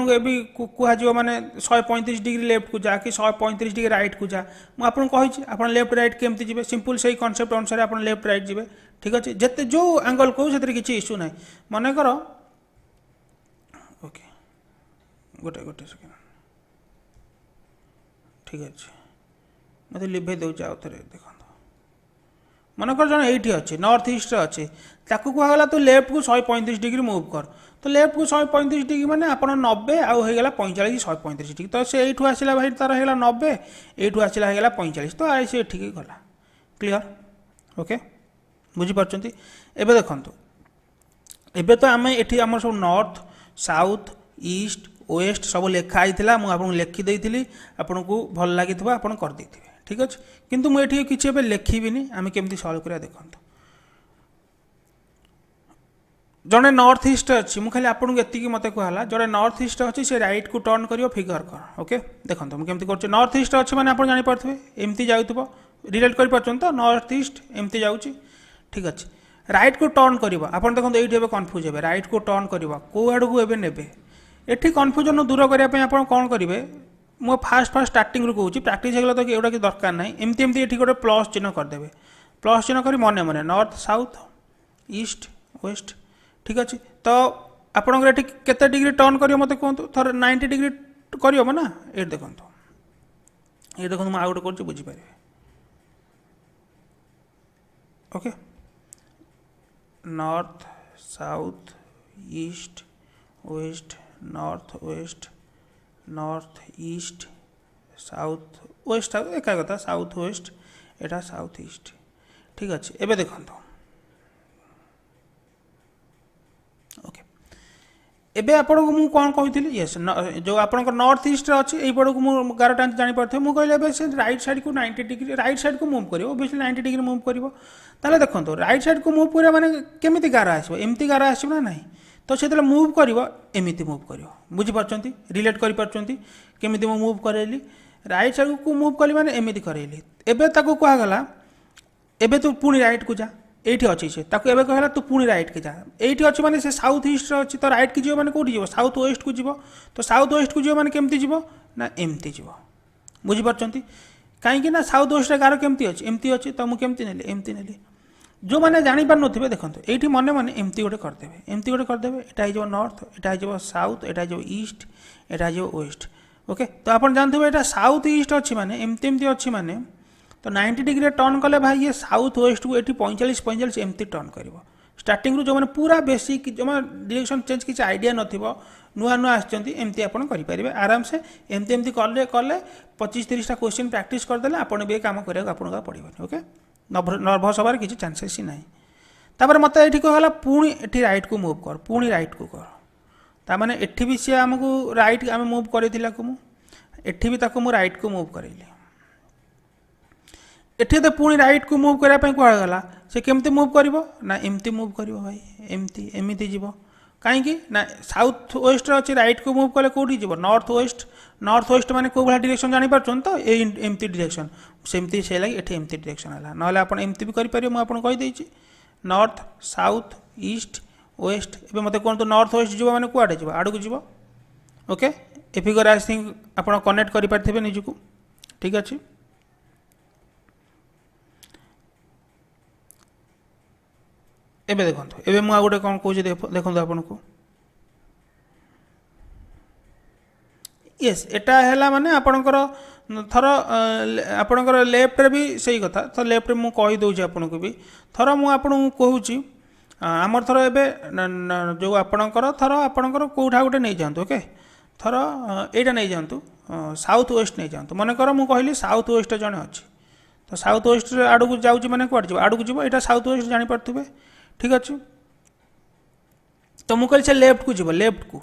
Speaker 1: कहु मैंने 135 डिग्री लेफ्ट को जा कि 135 डिग्री राइट को जा मुझे कही आप लेफ्ट राइट केमती जी सिंपल से कनसेप्ट अनुसार आप लेफ्ट राइट जी ठीक अच्छे जिते जो आंगल कहूँ से किसी इश्यू ना मन कर ओके गोटे गोटे सेकेंड ठीक अच्छे मत लिभे दूसरे आउ थे देखो मनकर जन ये अच्छे नॉर्थ ईस्ट अच्छे कहला तो लेफ्ट को 135 डिग्री मुव कर तो लेफ्ट को 135 डिग्री मैंने आप 90 आउ होगा 45 135 डिग्री तो से यू आसला भाई तार है 90 यू आसला है 45 तो आई से ठीक गला क्लीयर ओके बुझीपार एबे देखो एबे तो आम ये आम सब नॉर्थ साउथ ईस्ट वेस्ट सब लिखाई मुझे लिखिदी आपन को भल लगी आप करदे ठीक अच्छे किंतु मुझे किसी लिखिबिनी आम केमती सल्व करा देखो जड़े नॉर्थ ईस्ट अच्छी मुझे खाली आपको ये मत कहला जड़े नॉर्थ ईस्ट अच्छी से राइट को टर्न कर फिगर कर ओके देखो मुझे कर नॉर्थ ईस्ट अच्छे मैंने आप जापारे एमती जाऊँ रिलेट कर तो नॉर्थ ईस्ट एमती जाऊँगी ठीक अच्छे राइट को टर्न कर देखो ये कन्फ्यूज हे राइट को टर्न कर कौ आड़ को ने ये कन्फ्यूजन दूर करने आप कौन करेंगे मु फास्ट स्टार्टिंग रू कहूँ प्राक्ट होगा तो एगुड़ा कि दरकार ना एमती एमती ये गोटे प्लस चिन्ह करदे प्लस चिन्ह कर मन मन नॉर्थ साउथ ईस्ट वेस्ट ठीक अच्छे तो आपंकर ये केते डिग्री टर्न कर मत कहतु थर 90 डिग्री कर ना ये देखो ये देखो मुझे आउ गोटे कर बुझीपारे okay north south east west north east south west एका कथा साउथ वेस्ट एटा साउथ ईस्ट ठीक अच्छे एबे देखो ओके एबे आपको मुझे कौन कही येस जो आप नॉर्थ ईस्ट अच्छे यहीपड़ को मुझे 11 इंच जापारे मुझे कहले से राइट साइड को 90 डिग्री राइट साइड को मुव कर ओबियसली 90 डिग्री मुव कर देखो राइट साइड को मुव कर माने केमी गार आसो एमती गार आसो ना ना तो से मुव कर एमती मुव कर बुझीपार रिलेट करमी मुव करेली राइट साइड को मुव कली मैंने एमती करेली एवं कहगला एबे तू पुणी राइट को जा एठी अच्छी से एबे कहला तू पुणी राइट के जा एठी अच्छी माने से साउथ ईस्ट अच्छी तो राइट की जीव माने कोठी जीव साउथ वेस्ट को जीव तो साउथ वेस्ट को जीव माने केमती जीव ना एमती जीव बुझीपार कहीं ना साउथ वेस्ट गार केमती अच्छी एमती अच्छी तो मुझे नेली एमती नेली जो मैंने जापार नो देखो ये मन मन एमती गोटे करदे एमती गोटे करदे यहाँ नॉर्थ यहाँ साउथ यहाँ ईस्ट यहाँ वेस्ट ओके तो आप जानते हैं साउथ ईस्ट अच्छी माने एमती एमती अच्छी माने तो 90 डिग्री टर्न कले भाई ये साउथ वेस्ट को ये 45 एमती टर्न कर स्टार्टिंग रू जो मैंने पूरा बेसिक जो डायरेक्शन चेंज किसी आइडिया नथिबो नुआ नुआ आसचंती एमती आपण करें आराम से एमती एमती कले कले 25-30 क्वेश्चन प्रैक्टिस करदे आपन भी काम करा पड़ोनी ओके नर्भस हबार किसी चान्सेस ही ना तापर मत ये कहला पुणी एटी राइट को मुव कर पुणी राइट को कर ताने एठी भी सी आमको राइट आम मुव कर एठी भी ताको राइट को मुव करेली एठी तो पुणी राइट को मुव करने कहगला से केमती मुव कर ना एमती मुव कर भाई एमती एमती जीव कहीं ना साउथ वेस्ट अच्छी राइट को मुव कले कौटी जीव नॉर्थ वेस्ट माने कौ भाया डायरेक्शन जापर तो ये एमती डायरेक्शन सेमती से लगे ये एमती डायरेक्शन है ना आप एमती भी करेंगे मुझे कहीदे नॉर्थ साउथ ईस्ट वेस्ट एवं मत कहते नॉर्थ वेस्ट जीव मैंने कौटे जीव आड़ को जीव okay a figure I think आप कनेक्ट करें निजक ठीक अच्छे एबे देखो एबे मुझे गोटे कौन कौन देखो आपन को यस एटा है माने आपणकर थर आपणकर लेफ्ट रे भी सही कथा तो लेफ्ट रे मु कहि दउछि आपन को भी थर मु आपन को कहूछि आमर थर एबे जो आपणकर थर आपणकर कोठा गोटे नहीं जांतु ओके थर एटा नहीं जांतु साउथ वेस्ट नहीं जांतु मन कर मु कहली साउथ वेस्ट जने अछि तो साउथ वेस्ट आड़ को जाउछि माने कोड जीव आड़ को जीव एटा साउथ वेस्ट जानि परथुबे ठीक अच्छे तो मुझे कहली से लेफ्ट को जीव लेफ्ट को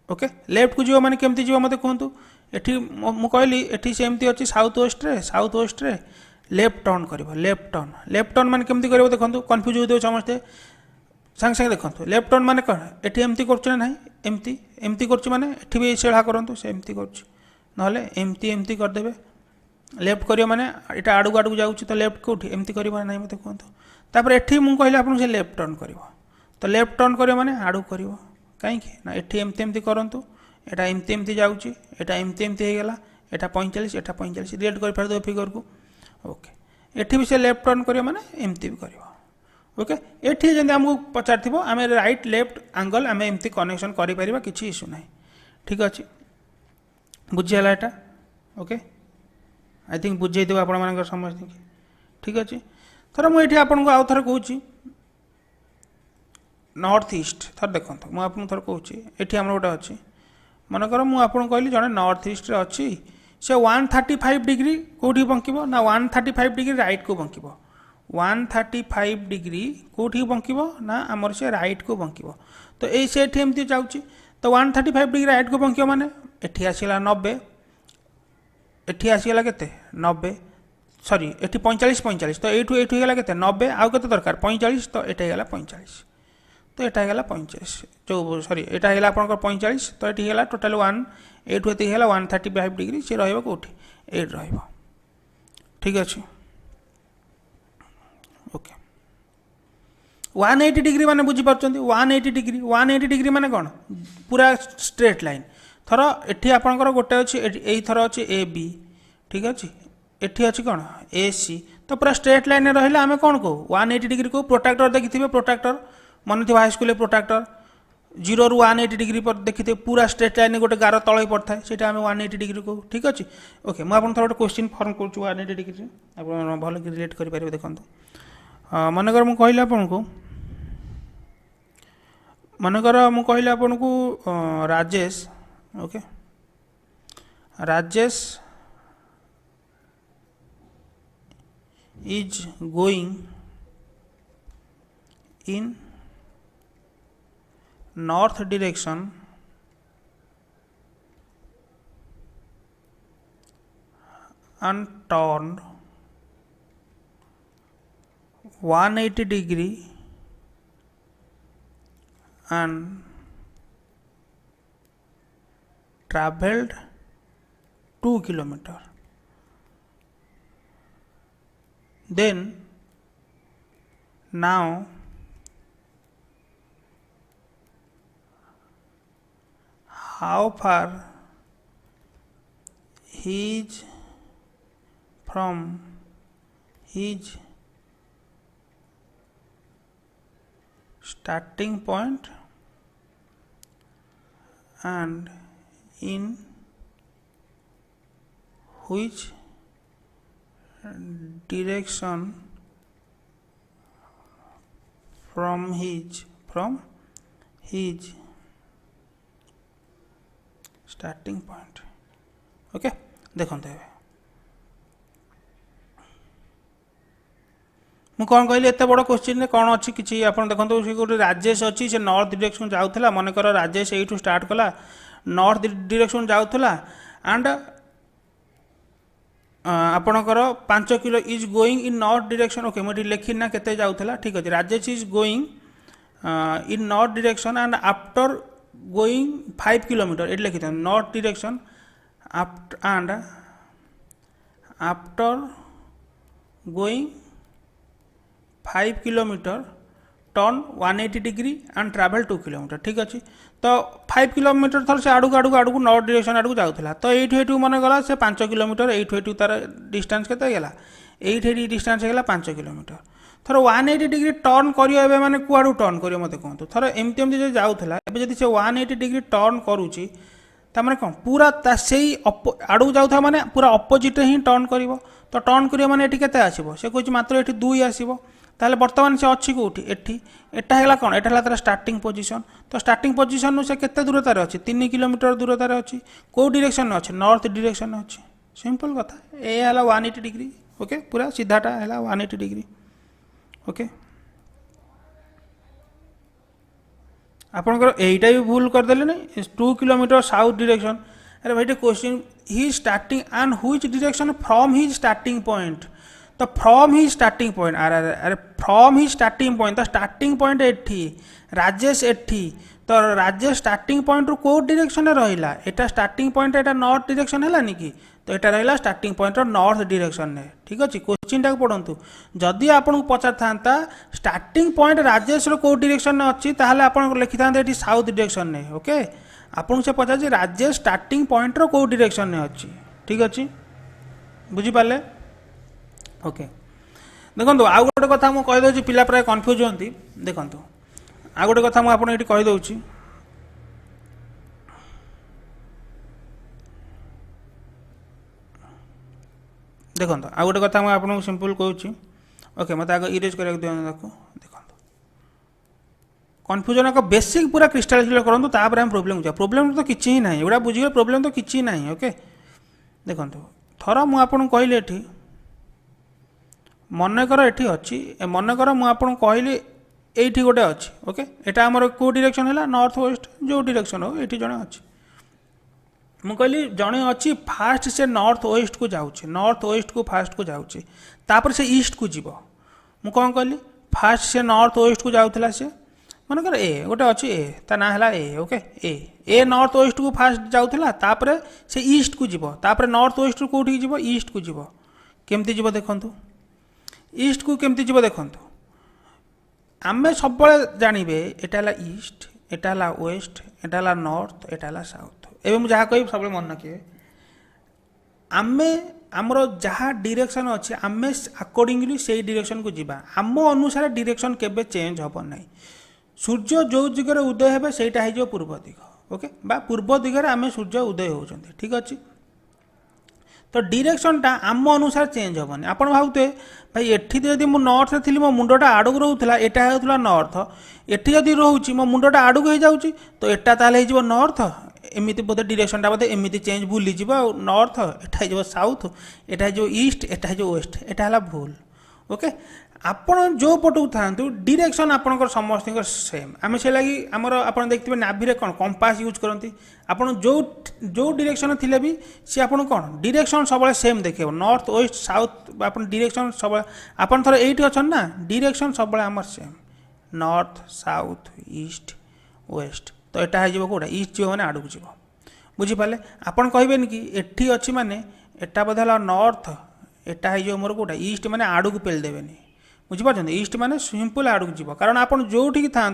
Speaker 1: ओके लेफ्ट को जीव माने केमती जीव मते कहतु एठी मु कहली एठी सेमती अच्छी साउथ वेस्ट रे लेफ्ट टर्न माने केमती करबो देखंतु कंफ्यूज होते समझते संग संग देखंतु लेफ्ट टर्न माने कौन एठी एमती करछ ना नहीं एमती एमती करछ माने एठी भी सेळा करंतु से एमती करछ नहले एमती एमती कर देबे लेफ्ट करियो माने एटा आडू आडू जाउछि तो लेफ्ट कोठी एमती करबो नाही मते कहंतु तापर एठी मु कहले आपन से लेफ्ट टर्न करिवो तो लेफ्ट टर्न करियो माने आडू करिवो काहे ना एठी एमती एमती करंतु एटा एमती एमती जाउछि एटा एमती एमती हे गेला एटा 45 एटा 45 रिलेट कर पार दो फिगर को ओके एठी भी से लेफ्ट टर्न करियो माने एमती भी करिवो ओके एठी जंदे हमको पचारथिबो आमे राइट लेफ्ट एंगल आमे एमती कनेक्शन करि परिबा किछि इशू नाही ठीक अछि बुझियाला एटा ओके आई थिंक बुझे देबो आपण मानकर समझ ठीक अछि थर मुझे आपको आउ थे कौच नॉर्थ ईस्ट थर देखो मुझे थर कौच ये आम गोटे अच्छी मनकर मुझे कहली जड़े नॉर्थ ईस्ट अच्छी से 135 डिग्री कौटी बंकिब ना 135 डिग्री राइट को बंकिब 135 डिग्री कौटी बंकिब ना आमर से राइट को बंकिब तो ये से एमती जाऊँगी तो 135 डिग्री राइट को बंकिब माने एठी आसीला 90 एठी आसीगला केते 90 सॉरी एटी 45 तो एठू एठू गला केते 90 आउ केते दरकार 45 तो एटा गला 45 तो एटा गला 45 जो सॉरी एटा गला आपनकर 45 तो एटी गला टोटल 1 एठू एती गला 135 डिग्री से रहइबो कोठी एट रहइबो ठीक अछि ओके 180 डिग्री माने बुझी परचंती 180 डिग्री माने कोन पूरा स्ट्रेट लाइन थर एठी आपनकर गोटे अछि एई थर अछि ए बी ठीक अछि एठी अछि कोन ए सी तो पूरा स्ट्रेट लाइन रहिला आमे कोन को 180 डिग्री को प्रोट्रैक्टर देखिथिबे प्रोट्रैक्टर मन थिबा हाई स्कूल प्रोट्रैक्टर 0 रु 180 डिग्री पर देखिथिबे पूरा स्ट्रेट लाइन गोटे गार तळे पड़थाय सेटा आमे 180 डिग्री को ठीक अछि ओके म आपन थोड़ा क्वेश्चन फॉर्म करछु 180 डिग्री आपन भलो कि रिलेट करि पारिबे देखंतु मनकर म कहिला आपन को मनकर म कहिला आपन को Rajesh okay Rajesh is going in north direction and turned 180 degree and traveled 2 kilometer. Then now how far he is from his starting point and in which direction from his starting point. Okay देखते हैं मु कौन कहली एत बड़ question कौन अच्छी किसी आप देखो सी गोटे राजेश अच्छी से नॉर्थ डिरेक्शन जाऊला मनकर राजेश यू स्टार्ट कला नॉर्थ डिरेक्शन जाऊला एंड आपणकर 5 kilo is going in north direction okay मुझे लिखी ना केते जाऊला ठीक अच्छे Rajesh is going in north direction and after going 5 kilometre ये लिखी north direction and after going 5 kilometre turn 180 degree and travel 2 kilometre ठीक अच्छे तो 5 किलोमीटर थर से आड़ू नॉर्थ डिरेक्शन आड़ू जाऊला तो ये मन गला से 5 किलोमीटर ये तार डिस्टेंस के ये डिस्टेंस है 5 किलोमीटर थर 180 डिग्री टर्न करें मैंने कुआड़ू टर्न कर मत कहूँ थर एमती जो जाऊला एवं से 180 डिग्री टर्न करुच्ची तार कौन पूरा से आड़ू जाऊा मैंने पूरा अपोजिट ही टर्न कर तो टर्न करिए मैंने ये के आसो से कहे मात्र ये 2 आसो ताहले बर्तमान से अच्छी कौटी एटी एटा है कौन एटा तार स्टार्टिंग पोजीशन तो स्टार्टिंग पोजीशन से केते दूरतार अच्छी 3 किलोमीटर दूरतार अच्छी कौ डिरेक्शन अच्छे नॉर्थ डिरेक्शन अच्छे सिंपल कथा ये है 180 डिग्री ओके पूरा सीधाटा है 180 डिग्री ओके आपंकर यहीटा भी भूल करदे नहीं 2 किलोमीटर साउथ डिरेक्शन अरे भाई question he starting and which direction from his starting point तो फ्रॉम ही स्टार्टिंग पॉइंट अरे फ्रॉम ही स्टार्टिंग पॉइंट तो स्टार्टिंग पॉइंट एठी राजेश एठी तो राजेश स्टार्टिंग पॉइंट रू को डायरेक्शन रहिला एटा स्टार्टिंग पॉइंट एटा नॉर्थ डायरेक्शन हैलानी कि तो एटा रहिला स्टार्टिंग पॉइंट नॉर्थ डायरेक्शन ने ठीक अछि क्वेश्चन टाक पढंतु जदि आपन पचार थांता स्टार्टिंग पॉइंट राजेश रो को डायरेक्शन ने अछि ताहाले आपन लिखि थांते एठी साउथ डायरेक्शन ने ओके आपन से पचार जे राजेश स्टार्टिंग पॉइंट रो को डायरेक्शन ने अछि ठीक अछि बुझी पाले ओके देखो आउ गोटे कथा मुझे कहीदे पिला प्राय कन्फ्यूज होती देखो आउ गोटे कथा मुझे कहीदे देखो आउ गोटे कथा मुझे सिंपल कहूँ ओके मत आगे इरेज कर देखो कन्फ्यूजन एक बेसिक पूरा क्रिस्टाल क्लियर करूँ तापर हम प्रोब्लेम तो किसी ही ना एगुड़ा बुझे प्रोब्लेम तो किसी ना ओके देखो थर मुझे कहली ये मनकर ये अच्छी मनकर मुझे कहली ये गोटे अच्छी ओके यहाँ आमर कौ डायरेक्शन है नॉर्थ वेस्ट जो डायरेक्शन हो ये जड़े अच्छी मुझे कहली जड़े अच्छी फास्ट से नॉर्थ वेस्ट को जाऊँगी नॉर्थ वेस्ट को फास्ट को जाऊँगी तापर से ईस्ट को जीव मु कौन कहली फास्ट से नॉर्थ वेस्ट को जाऊला से मनकर ए गोटे अच्छी ए ता ना है ए ओके ए नॉर्थ वेस्ट को फास्ट जाऊला तापर से ईस्ट को जीव तापर नॉर्थ वेस्ट को कौटी जीव ईस्ट को जीव केमती जीव देखंतु ईस्ट को केमती जीव देखंतु आमे सब जानवे एटा ईस्ट एटा वेस्ट एटा नॉर्थ एटा साउथ एवं मुझे जहाँ कह सब मन रखिए आमे आमर जहाँ डायरेक्शन अच्छे आमे अकॉर्डिंगली से डायरेक्शन को जीवा आम अनुसार डायरेक्शन केबे चेंज होब नहीं सूर्य जो दिगरे उदय हे सेटा हो पूर्व दिग ओके बा पूर्व दिगरे आमे सूर्य उदय होचंती ठीक अच्छे तो डायरेक्शनटा आम अनुसार चेंज हेनी आप भावुए भाई एठी जदि मु नॉर्थ थी मो मुंडा आड़क रोला एटा होता नॉर्थ एठी जदि रोचे मो मुंडा आड़क हो जाऊँगी तो एटा ताले हो नॉर्थ एमती बोधे डायरेक्शनटा बोधे एमती चेंज भूली नॉर्थ एटा हो साउथ एटा हो ईस्ट एटा हो वेस्ट एटा है भूल ओके आपण जो पटू था डायरेक्शन आपंकर समस्त सेम आम से लगी आमर आप देखते नाभि कौन कंपास यूज करती आपड़ जो जो डायरेक्शन थिले भी सी आपन कौन डायरेक्शन सब सेम देखे नॉर्थ वेस्ट साउथ आप डायरेक्शन सब आप थोड़ा ये अच्छा ना डायरेक्शन सब आम same north south east waste तो यहाँ हो कौटा ईस्ट जीव मैंने आड़क जीव बुझीपारे आपन कहबेनि कि एठी अच्छी माने एटा बोधे नॉर्थ एटा है मोर कोटा ईस्ट माने आड़ को पेल देवेनि बुझीपार ईस्ट माने सिंपल आड़ को जीव कारण आप जो था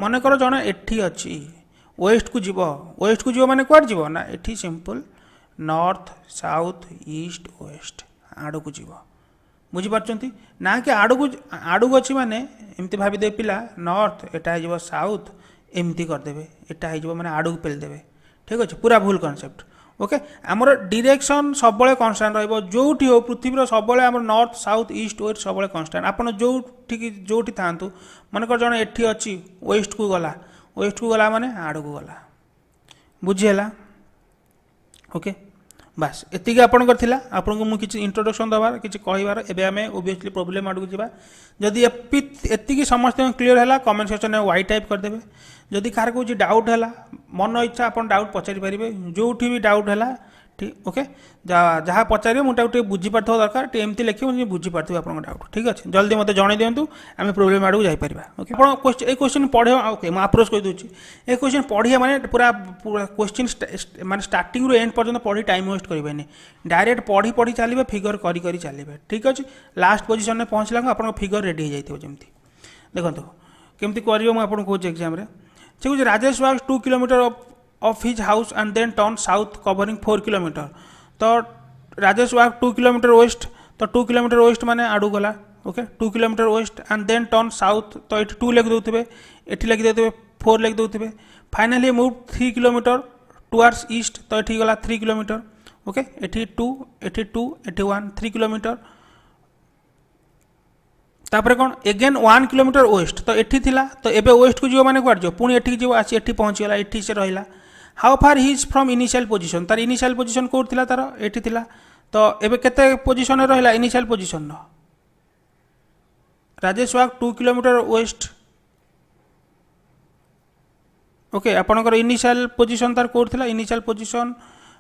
Speaker 1: मनकर जड़े एठी अच्छी वेस्ट को जीव वेस्ट को जीव माने कुआड जीव ना एठी simple north south east waste आड़ को जीव बुझीपार ना कि आड़ को अच्छी माने एमती भाविदे पिला नॉर्थ एटा है साउथ एमती करदे एटा है माने आड़ को पेल देवे ठीक अच्छे पूरा भूल कनसेप्ट ओके आमर डायरेक्शन सब कन्स्टाट रोटी हो पृथ्वी सब नॉर्थ साउथ ईस्ट वेस्ट सब कन्स्टाट आप जो था मनकर जड़े एठी अच्छी वेस्ट को गला माने आड़ को गला बुझीगला ओके बास एति आपंकर थिला आपन को मुझे इंट्रोडक्शन दबार किसी कहबार एबे आमे ओबियसली प्रॉब्लम आड़ को जावा जदि एति समस्त क्लीयर है कमेंट सेक्शन में वाई टाइप करदे जदि कार को डाउट है मन इच्छा आप डाउट पचारि पारे जो भी डाउट है ठीक ओके जहाँ पचारे मुझे बुझीपार दरकार एमती लिखे मुझे बुझीपार आप डाउट ठीक अच्छे जल्दी मत जन दिंतु आम प्रोब्लेम आड़ को जापर ओके आप क्वेश्चन पढ़े ओके मुझे अप्रोच कर दूसरी ये क्वेश्चन पढ़िया माने पूरा पूरा क्वेश्चन माने स्टार्टिंग रू एंड पर्यंत पढ़ी टाइम वेस्ट करेंगे डायरेक्ट पढ़ी पढ़ी चलिए फिगर करी चलिए ठीक अच्छे लास्ट पोजिशन में पहुँचला आप फिगर रेडी हो जाए जमी देखो केमती कर मुझे कौच एग्जाम ठीक Rajesh wax 2 kilometre of his house and then turn south covering 4 kilometre तो राजेश वाक 2 किलोमीटर वेस्ट तो 2 किलोमीटर वेस्ट माने आड़ू गला okay 2 kilometre west and then turn south तो ये 2 लिख दौथे ये लिख दे 4 लिख दौथे finally move 3 kilometre towards east तो ये गला 3 किलोमीटर ओके ये 2 ये 1 3 किलोमीटर तापर कौन एगेन 1 किलोमीटर वेस्ट तो ये थिला तो एबे वेस्ट को जीव माने कुआड जीव पुणी एठी जीव आसी एठी पहुँचीगला एठी से रहिला how far he is from initial position तार इनिशियल पोजिशन कौट थिला तार एठी थिला तो एबे केते पोजिशन रहिला इनिशियल पोजिशन राजेश वाक 2 किलोमीटर वेस्ट ओके आपनकर इनिशियल पोजिशन तार कौट थिला इनिशियल पोजिशन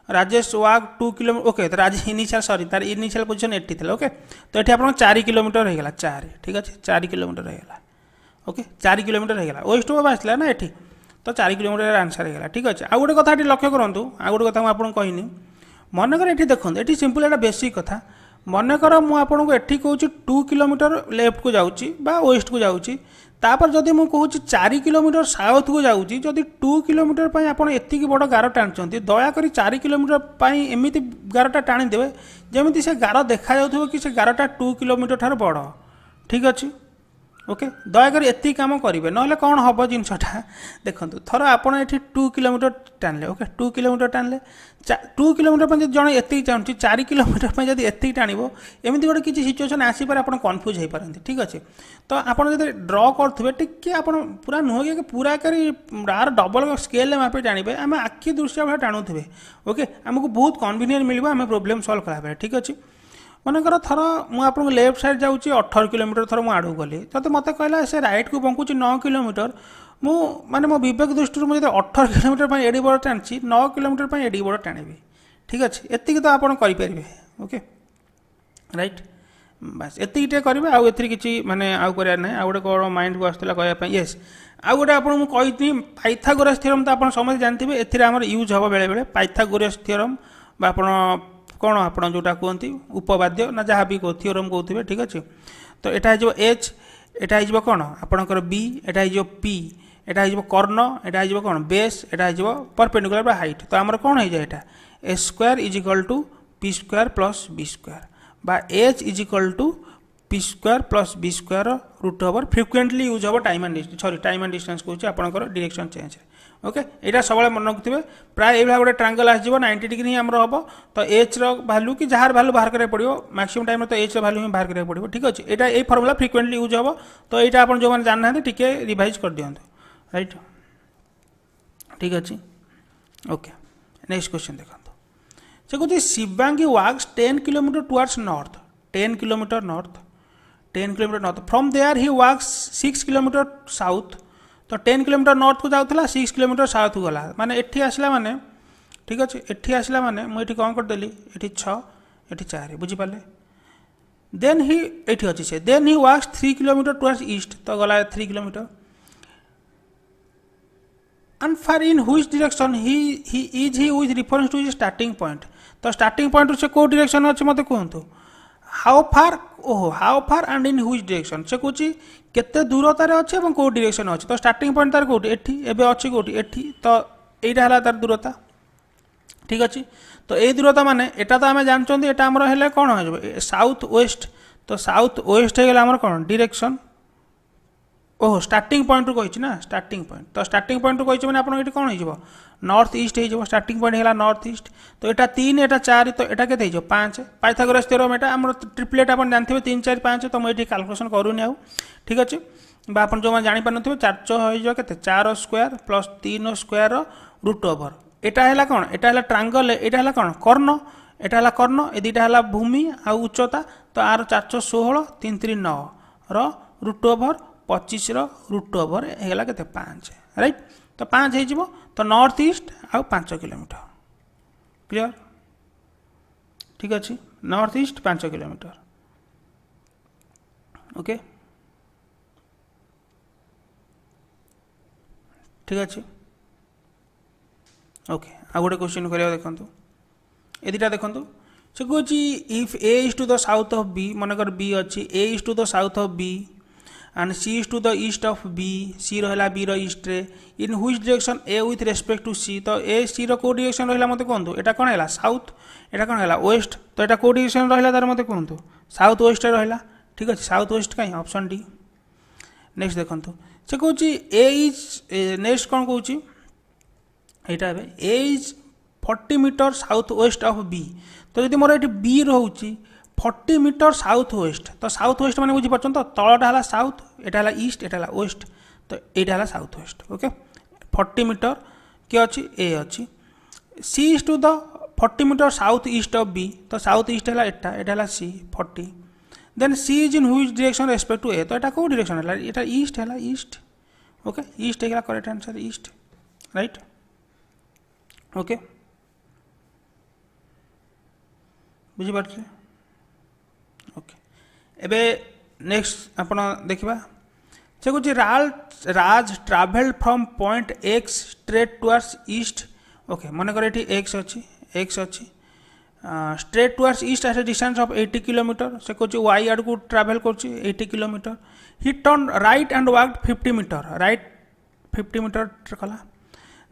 Speaker 1: राजेश वाक 2 किलोमीटर ओके तो राजेश इनिशियल सॉरी तार इनिशियल पोजिशन एठी थिला ओके तो एठी आपन 4 किलोमीटर हो गला 4 ठीक अच्छे 4 किलोमीटर हो गला ओके 4 किलोमीटर हो गला वेस्ट को आसला ना एठी तो 4 किलोमीटर आंसर हो गला ठीक अच्छे आ गोटे कथा लक्ष्य करूँ आ गोटे कथा मुझे कहनी मनकर ये देखो ये सिंपल एटा बेसिक कथा मनकर मुझे एठी कहूँ 2 किलोमीटर लेफ्ट को जाऊँगी वेस्ट को जाऊँगी तापर जदि मुझे कहूँ 4 किलोमीटर साउथ को जाऊँगी जदि 2 किलोमीटर आप एतिक बड़ गार टाणी दयाकोरी 4 किलोमीटर एमती गारटा टाणीदे जमी से गार देखा जाऊ कि से गारटा 2 किलोमीटर ठार बड़ ठीक अच्छे ओके दयाकोरी एति कम करेंगे ना कौन हम जिनसा देखो थर आपड़ ये 2 किलोमीटर टाणले ओके 2 किलोमीटर टाणले 2 किलोमीटर जड़े एति चाहूँ 4 किलोमीटर जब एति टाणव एमती गोटे किसी सिचुएसन आसपे आप कन्फ्यूज हो पारती ठीक अच्छे तो आप ड्र करेंगे टी आप पूरा नुह कि पूरा आर डबल स्केल मापे टाणवे आम आखि दृश्य भाई टाणुवे ओके आमको बहुत कन्वीनियंट मिले आम प्रोब्लेम सल्व करा ठीक अच्छे मनकर थर मुझे लेफ्ट साइड जाऊँगी 18 किलोमीटर थर मुझे आड़ू गली तो मत कहला से रईट को बंकुची 9 किलोमीटर मु माने मो विवेक दृष्टि मुझे 18 किलोमीटर एडी बड़ टाणी 9 किलोमीटर एडी बड़ टाणी ठीक अच्छे एति तो आप करेंगे ओके राइट बास एतिटे करेंगे आउ ए कि माने आउ कर ना आउ गोटे कौन माइंड को आसाला कहवाई येस आउ गोटे आपको कही पाइथागोरस थ्योरम तो आप समझ जानते एम यूज हम बेले बेले पाइथागोरस थ्योरम आप कौन आप जोटा कहते उपवाद्य ना जहाँ भी थ्योरम कहते ठीक अच्छे तो यहाँ हो एच यहाँ हो कौन आपणकर बी यहाँ हो पी यहाँ हो कर्ण यहाँ हो कौन बेस यहाँ हो परपेंडिकुलर बा हाइट तो आमर कौन हो जाए यहाँ A square is equal to P square plus B square बा H is equal to P square plus B square root over frequently use हम time and distance sorry time and distance कहूँ आपंकर डायरेक्शन चेंज ओके यहाँ सब मन रखुए प्राय ये गोटे ट्रायंगल आसो 90 डिग्री हम हम तो एच रैल्यू कि जार भैल्यू बाहर करा पड़ो मैक्सिमम टाइम तो एच रैल्यू ही बाहर करा पड़ो ठीक अच्छे यहाँ ये फर्मुला फ्रिक्वेंटली यूज हम तो यहाँ आप जो मैंने जानना टी रिवाइज कर दिखाँ राइट ठीक अच्छे ओके नेक्स्ट क्वेश्चन देखो से कहते Shivangi walks 10 kilometre towards north 10 kilometre north from there he walks 6 kilometre south तो 10 किलोमीटर नॉर्थ को जाऊला 6 किलोमीटर साउथ को गला माने एठी आसला माने ठीक अच्छे एठी आसला माने मुझे कौन करदेली ये 6 ये 4 बुझीपारे देन ही ये अच्छी से then he walks 3 kilometre towards east तो गला 3 kilometre and far in which direction he is referring to his starting point. तो starting point से को direction अच्छे मत कहतु how far and in which direction से कुछ केते दूरतार अच्छे और को direction अच्छे तो starting point तार कोठी एठी एबे अच्छे कोठी एठी तो एटा हला तार दूरता ठीक अच्छे तो ये दूरता माने एटा तो आम जानते एटा आमर हेले कौन हो साउथ वेस्ट तो साउथ वेस्ट हो गला आमर कौन डायरेक्शन ओह स्टार्टिंग पॉइंट रू कही ना स्टार्टिंग पॉइंट तो स्टार्टिंग पॉइंट रू कही मैंने आपन ये कौन हो नॉर्थ ईस्ट हो स्टार्टिंग पॉइंट है नॉर्थ ईस्ट तो यहाँ 3 यहाँ 4 तो यहाँ के 5 पाइथागोरस थ्योरम एटा आम ट्रिपलेट आप जानते 3 4 5 तो मुझे कैलकुलेशन करूनी आउ ठीक अच्छे आप जो जापार 4 के 4 square plus 3 square root over एटा है कौन एटा है ट्रांगल एटा है कौन कर्ण एटा है कर्ण ए दुटा है भूमि आ उच्चता तो आर 416 3 3 9 रूट ओवर 25 रूट ओवर होगा के 5 राइट तो 5 हो तो नॉर्थ ईस्ट आउ 5 किलोमीटर क्लियर ठीक अच्छे नॉर्थ ईस्ट 5 किलोमीटर ओके ठीक अच्छे ओके आ गोटे क्वेश्चन करिया देखंतु ए दुटा देखंतु से कहूँ if A is to the south of B मनकर बी अच्छी A is to the south of B and C is to the east of B, C रहा B रो east रे, in which direction A with respect to C, तो A C रो को direction रहा मते कहंतु, एटा कौन है साउथ, एटा कौन है वेस्ट, तो एटा को direction रहा तार मते कहंतु, साउथ वेस्ट रहा, ठीक है साउथ वेस्ट कहीं ऑप्शन डी, नेक्स्ट देखंतु, से कहूँ A is नेक्स्ट कौन कहूँ, एटा A is 40 metre south west of B, तो यदि मोर ये B रोची 40 मीटर साउथ वेस्ट तो साउथ वेस्ट मैंने बुझीपार तो तलटा है साउथ एटा है ईस्ट एटा है वेस्ट तो यहाँ है साउथ वेस्ट ओके 40 मीटर किए अच्छी ए अच्छी C is to the 40 metre south east of B तो साउथ ईस्ट है एटा है C 40 then C is in which direction respect to A तो यहाँ कौ डायरेक्शन है यहाँ ईस्ट है ईस्ट ओके ईस्ट है correct answer east right okay बुझीपारे ओके एबे नेक्स्ट आपण देखिबा से कुछ Raj travel from point X straight towards east okay मन कर ये एक्स अच्छी straight towards east at a distance of 80 kilometre से कुछ वाई आड़ को ट्रावेल कर 80 kilometre he turn right and walk 50 metre right 50 metre कला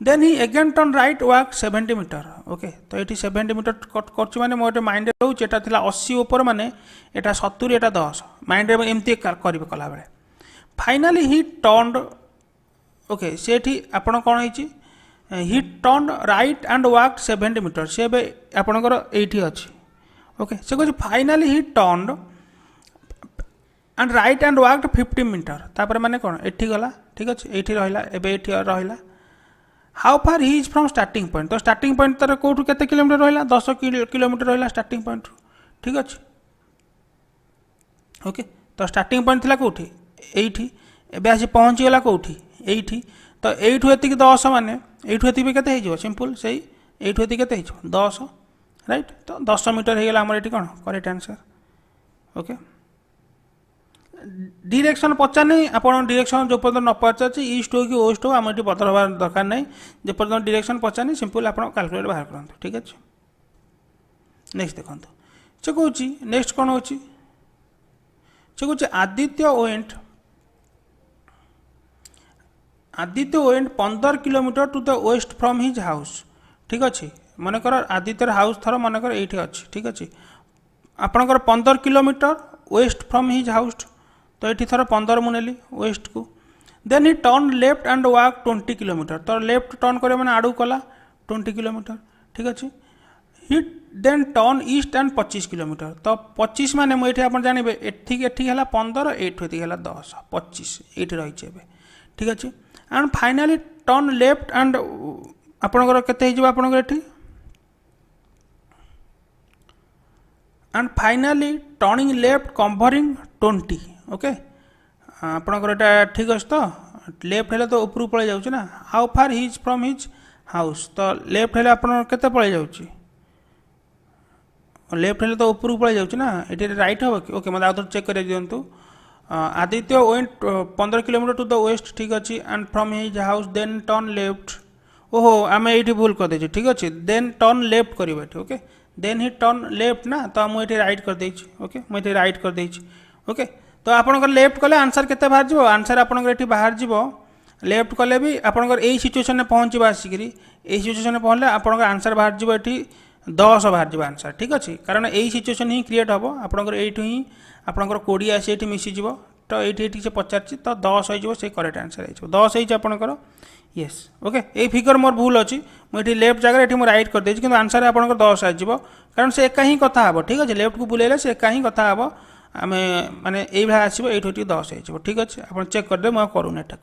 Speaker 1: then he again turn right walk 70 metre okay तो ये 70 मीटर कर माने मोटे माइंड रोचे एटा थिला 80 ऊपर माने एटा 70 एटा 10 माइंड रे एमती करिवे कला बेले फाइनली ही टर्न ओके सेठी आपण कोन हिची he turn right and walk 70 metre से बे आपणकर एठी अछि ओके से कुछ finally he turn and right and walk 50 metre तापर माने कोन एठी गला ठीक अछि एठी रहिला एबे एठी रहिला how far he is from starting point तो स्टार्टिंग पॉइंट तार कौटू केते किलोमीटर रहा 10 किलोमीटर रहा स्टार्टिंग पॉइंट ठीक अच्छे ओके तो स्टार्टिंग पॉइंट थी कौटी एठी एबे आसी पहुँची गला कौटी एठी तो एठू एति 10 माने एठू एति भी केते हो सिंपल से एठू एति केते हो 10 राइट तो 10 मीटर हो गला हमर एठी कोन करेक्ट आंसर ओके डिरेक्शन पचार आप डिरेक्शन जो पर्यटन न पचार ईस्ट हो कि वेस्ट हो आम ये बदल हवा दरकार नहीं जो पर्यटन डिरेक्शन पचार सिंपल आप कैलकुलेट बाहर करूँ ठीक अच्छे नेक्स्ट देखो से कौन नेक्स्ट कौन हो कौन Aditya went 15 kilometre to the west from his house ठीक अच्छे मनकर आदित्यर हाउस थर मनकर ये अच्छी ठीक अच्छे आपणकर 15 kilometre west from his house तो ये थर 15 मुनेली वेस्ट को then he turn left and walk 20 kilometre तो लेफ्ट टर्न करे मैंने आड़ू कला 20 किलोमीटर ठीक अच्छे he then turn east and 25 kilometre तो 25 माने मुझे आप जानवे एठी है 15 एठी है 10 25 ये रही है ठीक अच्छे and finally turn left and आपणकर केते आपणकर एठी and finally turning left covering 20 okay आपणकर एटा ठीक अच्छे तो लेफ्ट है तो ऊपर पड़े जाऊँ ना how far his from his house तो लेफ्ट है आप पड़े जाऊँ लेफ्ट है तो ऊपर पड़े जाऊँ ना ये राइट हम कि ओके मतलब आउट चेक कर दिंतु Aditya went 15 kilometre to the west ठीक अच्छे and from his house then turn left ओहो आम ये भूल करदे ठीक अच्छे देन टर्न लेफ्ट करें okay then he turn left ना तो मुझे राइट करदे ओके मुझे राइट करदे ओके तो आपंकर लेफ्ट कले आंसर केते बाहर जीवो आंसर आपंकर बाहर जीवो लेफ्ट कले भी आपंकर यही सिचुएशन में पहुँचे आसिक यही सिचुएशन में पहुँचले आपंकर आंसर बाहर जीवो ये 10 बाहर जीव आंसर ठीक अच्छे कारण यही सिचुएशन ही क्रिएट हम आपंकर यू ही आपंकर 20 आसी ये मिसीज तो ये से पचार तो 10 हो से करेक्ट आंसर हो 10 होकर येस ओके ये फिगर मोर भूल अच्छी मुझे लेफ्ट जगह ये राइट कर देछि, किंतु आंसर आपंकर 10 आसो कारण से एका ही कथा हम ठीक अच्छे लेफ्ट को बुलेले से एका ही कथा हम आम माने ये आसो ये 10 हो ठीक अच्छे आप चेक करदे मुझे करूनी एटा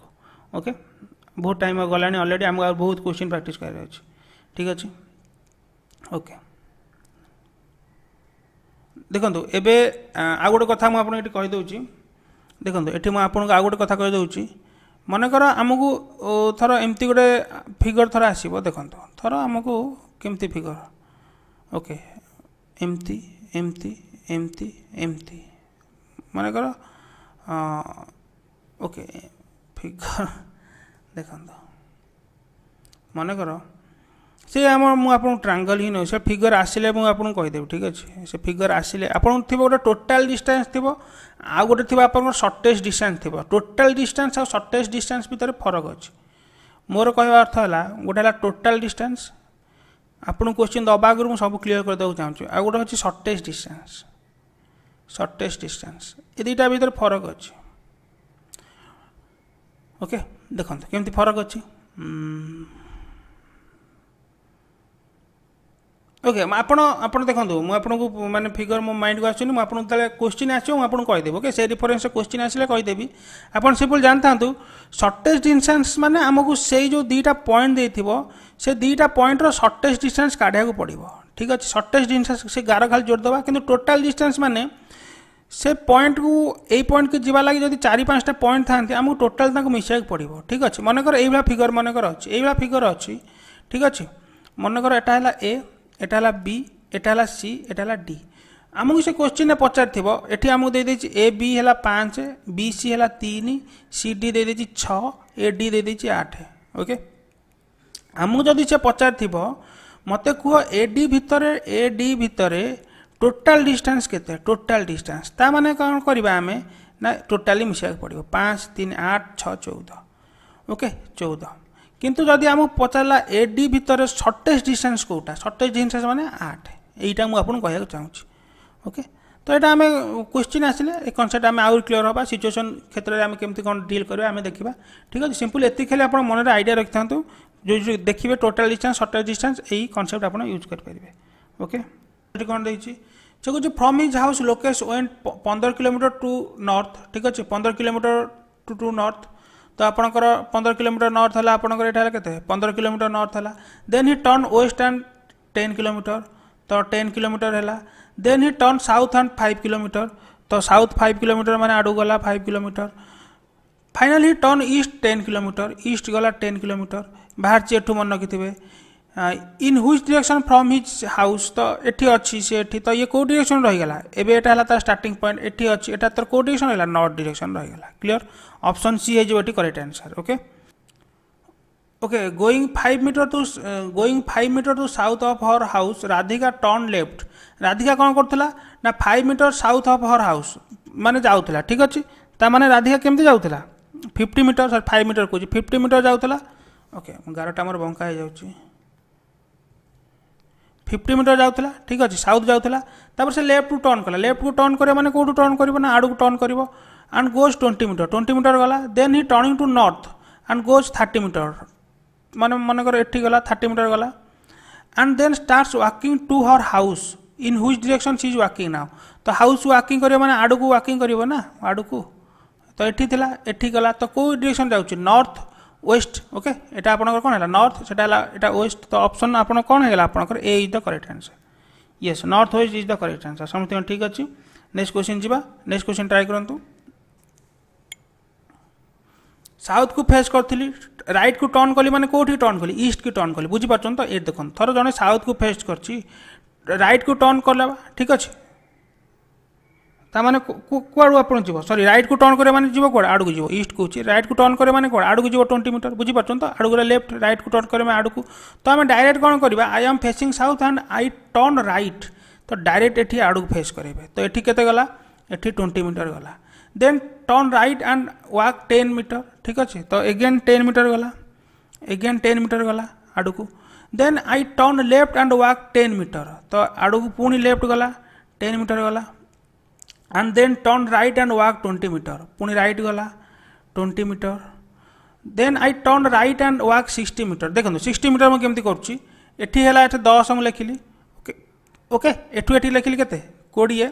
Speaker 1: ओके बहुत टाइम गला अलरेडी आमको बहुत क्वेश्चन प्रैक्टिस कर ठीक अच्छे ओके देखो एबे आ गोटे कथा मुझे कहीदे देखो ये मुझे आपको आ गोटे कथा कहीदे मनकर आमको थर एमती गोटे फिगर थर आसो देखो थर आमको केमती फिगर ओके एमती एमती एमती एमती मनकर ओके फिगर देखो मनकर से आम मुझे ट्रांगल ही नहीं से फिगर आसिले मुझे कहीदेवी ठीक अच्छे से फिगर आसिले आपन थी गोटे टोटाल डिस्टेंस थी आ गोटे थी आप सर्टेस्ट डिस्टेंस थी टोटाल डिस्टेंस और सर्टेस्ट डिस्टेंस भितर फरक अच्छे मोर कहवा अर्थ है गोटे है टोटाल डिस्टेंस आपन क्वेश्चन दबा आगुरी मुझे सब क्लीयर करदेव चाहूँ आ गोटे हूँ सर्टेस्ट डिस्टेंस ये दुटा भर फरक अच्छे ओके देखो केमती फरक अच्छे ओके आपड़ देखो मुझे माने फिगर मो माइंड को आसुनी मुझे क्वेश्चन आसो मुझे कहीदेवी ओके से रिफरेन्स क्वेश्चन आसिले कहीदेवी आप सिंपल जानता सर्टेस्ट डिस्टेंस माने आमको से जो दुईटा पॉइंट देथिबो से दुईटा पॉइंटर सर्टेस्ट डिस्टेंस काढ़ा पड़ो ठीक अच्छे सर्टेस्ट डिस्टेंस से गार खाली जोड़देवा कि टोटाल डिस्टेंस माने से पॉइंट को यही पॉइंट को जीवा लगे जब 4-5टा पॉइंट था आमको टोटाल मिसाई पड़ो ठीक अच्छे मनकर यही फिगर मनकर अच्छी यही फिगर अच्छी ठीक अच्छे मनकर एटा है ए एटा है बी एटा है सी एटा है डी आमको से क्वेश्चन में पचार ये आमको दे ए बी है 5 बी सी है 3 सी डी दे 6 ए डी दे 8 ओके आमको जदि से पचार मत कह ए डी भितर टोटाल डिस्टेंस केते टोटाल डिस्टेंस ता माने कौन करवा आम ना टोटाली मिसा पड़ो 5 3 8 6 14 ओके 14 किंतु जदि आम पचारा ए डी भितर सर्टेस्ट डिस्टेंस कोटा सर्टेस्ट डिस्टेंस माने 8 यहीटा मुझे कहना चाहूँगी ओके तो यहाँ आम क्वेश्चन आसिले ये कनसेप्ट आम आउर क्लीयर हाँ सिचुएशन क्षेत्र में आम केमती कौन डील करवा आम देखा ठीक अच्छे सिंपल एति खाली आप मन आइडिया रखि था जो देखिए टोटाल डिस्टेंस सर्टेस्ट डिस्टेंस यही कनसेप्ट आप यूज करेंगे ओके कौन देखिए जो from his house Lokesh went 15 kilometre to north ठीक अच्छे 15 किलोमीटर टू नॉर्थ तो आपंकर 15 किलोमीटर नॉर्थ है आपंकर यहाँ के 15 किलोमीटर नॉर्थ है then he turn west and 10 kilometre तो 10 किलोमीटर है then he turn south and 5 kilometre तो साउथ 5 किलोमीटर माने आड़ू गला 5 kilometre finally turn east 10 kilometre east गला 10 किलोमीटर बाहर एठू मन रखिथे इन which direction from his house तो ये अच्छी से तो ये कौ डायरेक्शन रहीगला एटा तार स्टार्टिंग पॉइंट ये अच्छी एटा तर कौ डायरेक्शन रहा नॉर्थ डायरेक्शन रहीगला क्लियर ऑप्शन सी है correct answer okay okay going 5 metre to south of her house Radhika turn left Radhika कौन करथला ना 5 metre south of her house माने जाउथला ठीक अच्छे ता माने राधिका केमती जाउथला 50 मीटर सॉरी 5 मीटर कहूँ 50 मीटर जाउथला ओके गारटा मोर बंका हो जाउची 50 मीटर जाउथला ठीक अच्छे साउथ जाउथला तापर से लेफ्ट को टर्न करे माने कोठू टर्न करिवो ना आडू को टर्न करिवो एंड गोज 20 मीटर गला then he turning to north and goes 30 metre माने मनकर एठी गला 30 मीटर गला and then starts walking to her house in which direction she is walking now तो हाउस वॉकिंग करिवो माने आडू को वॉकिंग करिवो ना आडू को तो एठी थिला एठी गला तो को डायरेक्शन जाउची नॉर्थ वेस्ट ओके एटा आपनकर कोन हैला नॉर्थ सेटा हैला एटा वेस्ट तो ऑप्शन आपन कोन हैला आपनकर A is the correct answer yes north west is the correct answer something ठीक अछि नेक्स्ट क्वेश्चन जीवा नेक्स्ट क्वेश्चन ट्राई करंतु साउथ को फेस करथिली राइट को टर्न कली माने कोठी टर्न कली ईस्ट की टर्न कली बुझी पाछन तो ए देखन थरो जने साउथ को फेस करछि राइट को टर्न करला ठीक अछि ताने कुआड़ू आप सॉरी राइट को टर्न करे माने जीव कुआड़ आड़ को जीव ईस्ट को राइट को टर्न करे माने कुआड़ आड़ को जीव 20 मीटर बुझीपार तो आड़ को लेफ्ट राइट को टर्न करे माने आड़ को तो आम डायरेक्ट कौन करवा I am facing south and I turn right तो डायरेक्ट एठी आड़ को फेस करेंगे तो एठी केते गला एठी 20 मीटर गला then turn right and walk 10 metre ठीक अच्छे तो एगेन 10 मीटर गला एगेन 10 मीटर गला आड़ को then I turn left and walk 10 metre तो आड़ को पुणी लेफ्ट गला 10 मीटर गला and then turn right and walk 20 metre पुणी राइट गला 20 metre then I turn right and walk 60 metre देखो 60 मीटर मुझे केमती करुँची एठी है एठी 10 मुझे लिखिली ओके ओके एठू एठी लिखिली केते 20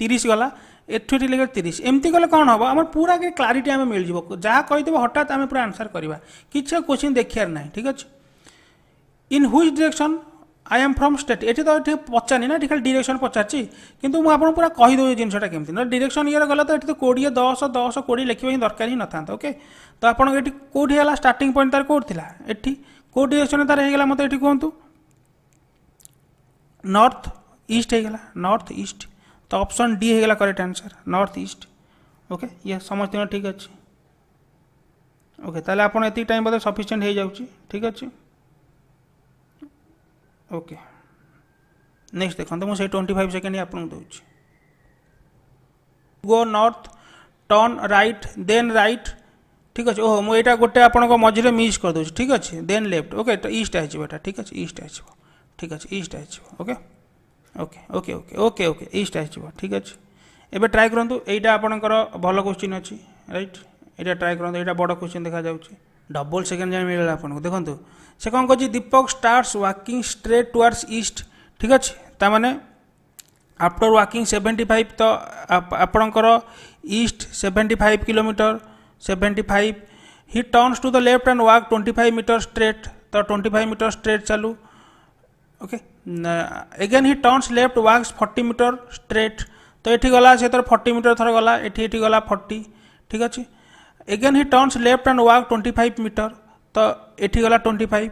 Speaker 1: 30 गला एठू एठी लिखे 30 एमती कले कौन हम आम पूरा क्लारीटी आम मिल जाव जहाँ कहीदेव हठात आम पूरा आंसर करवा किसी क्वेश्चन देखार ना ठीक अच्छे in which direction I am from state ये तो ये पचारनी ना खाली डायरेक्शन पचारची किंतु मुझे पूरा कहीदे जिनसा केमती ना डायरेक्शन ये गला तो ये तो 20 10 10 20 लिखा ही दरकार ही न था ओके तो आप कौटी है स्टार्टिंग पॉइंट तार कौट थी एटी कौ डायरेक्शन तार होगा मत ये कहतु नॉर्थ ईस्ट होगा नॉर्थ ईस्ट तो ऑप्शन डी होगा correct answer north east okay ये समस्त ठीक अच्छे ओके ताले आप टाइम बोधे सफिशिएंट हो जाऊँगी ठीक अच्छे ओके नेक्स्ट देखो मुझे 25 सेकेंड ही आपको दूसरी go north turn right then right ठीक अच्छे ओहो मुझे गोटे आप मझे मिस कर दूसरी ठीक अच्छे देन लेफ्ट ओके तो ईस्ट आसो ठीक अच्छे ईस्ट आसो ठीक अच्छे ईस्ट आसो okay okay okay okay okay okay east आसो ठीक अच्छे एबे ट्राए करूँ यहाँ आपंकर भल क्वेश्चन अच्छी राइट यहाँ ट्राए करूँ यहाँ बड़ क्वेश्चन देखा जाऊँगी डबल सेकेंड जाए मिलला आपको देखो से कौन कह Deepak starts walking straight towards east ठीक अच्छे ताने आफ्टर वॉकिंग 75 तो आपणकर east 75 kilometre 75 he turns to the left and walk 25 metre straight तो 25 मीटर स्ट्रेट चालू okay again he turns left walks 40 metre straight तो ये गला से 40 मीटर थर गला ये गला 40 ठीक अच्छे again he turns left and walk 25 metre तो ये गला 25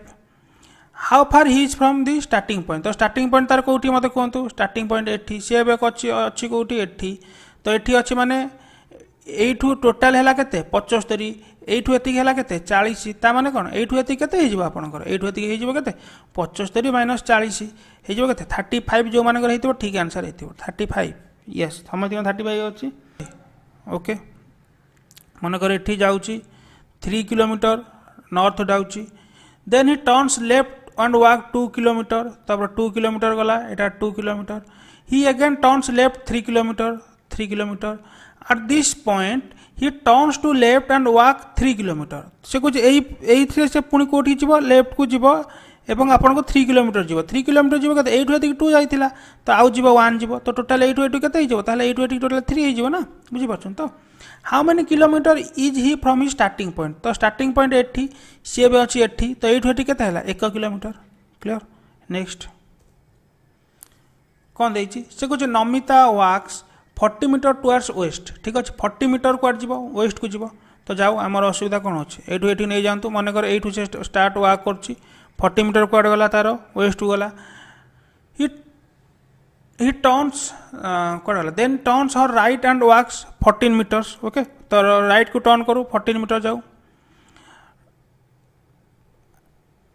Speaker 1: how far he is from the starting point तो स्टार्टिंग पॉइंट तार कौटी मत कहतु स्टार्टिंग पॉइंट एठी सी अच्छी कौटी एठी तो ये अच्छे माने एठू टोटाल है केते 75 एठू एतिक है केते 40 ता माने कोन एठू एतिक केते हे जिवो आपनकर एठू एतिक हे जिवो केते 75 माइनस 40 हे जिवो केते 35 जो मानकर हेतिबो ठीक आंसर हेतिबो 35 यस समझ 35 अछि ओके मानकर एठी जाउची 3 किलोमीटर नॉर्थ जाउची then he turns left and walk 2 kilometre तब 2 किलोमीटर गला एटा 2 kilometre he again turns left 3 kilometre at this point he turns to left and walk 3 kilometre से कुछ यही से पुणी कौटी जीव लेफ्ट को जीव एवं आपन को 3 किलोमीटर जीव 3 किलोमीटर जीव के एठू एतिक 2 जाइथिला तो आउ जीव 1 जीव तो टोटल एठू एठू केते हिजो ताले एठू एठू टोटल 3 हिजो ना बुझी पाछन तो how many kilometre is he from he starting point तो स्टार्टिंग पॉइंट एठी सी भी अच्छी एठी तो एठू एठी केते हला 1 किलोमीटर क्लियर नेक्स्ट कौन देछि से कुछ नमिता वॉक्स 40 मीटर टुवर्ड्स वेस्ट ठीक अच्छे 40 मीटर कुआड जीव वेस्ट को जीव तो जाओ आमर असुविधा कौन अच्छे एठू एठी नहीं जातु मनकर एठू से स्टार्ट वॉक कर 40 मीटर कुआड गला तार वेस्ट को गला ही टर्न्स कुआड गला then turns her right and walks 14 metres okay तो राइट को टर्न करूँ 14 मीटर जाऊ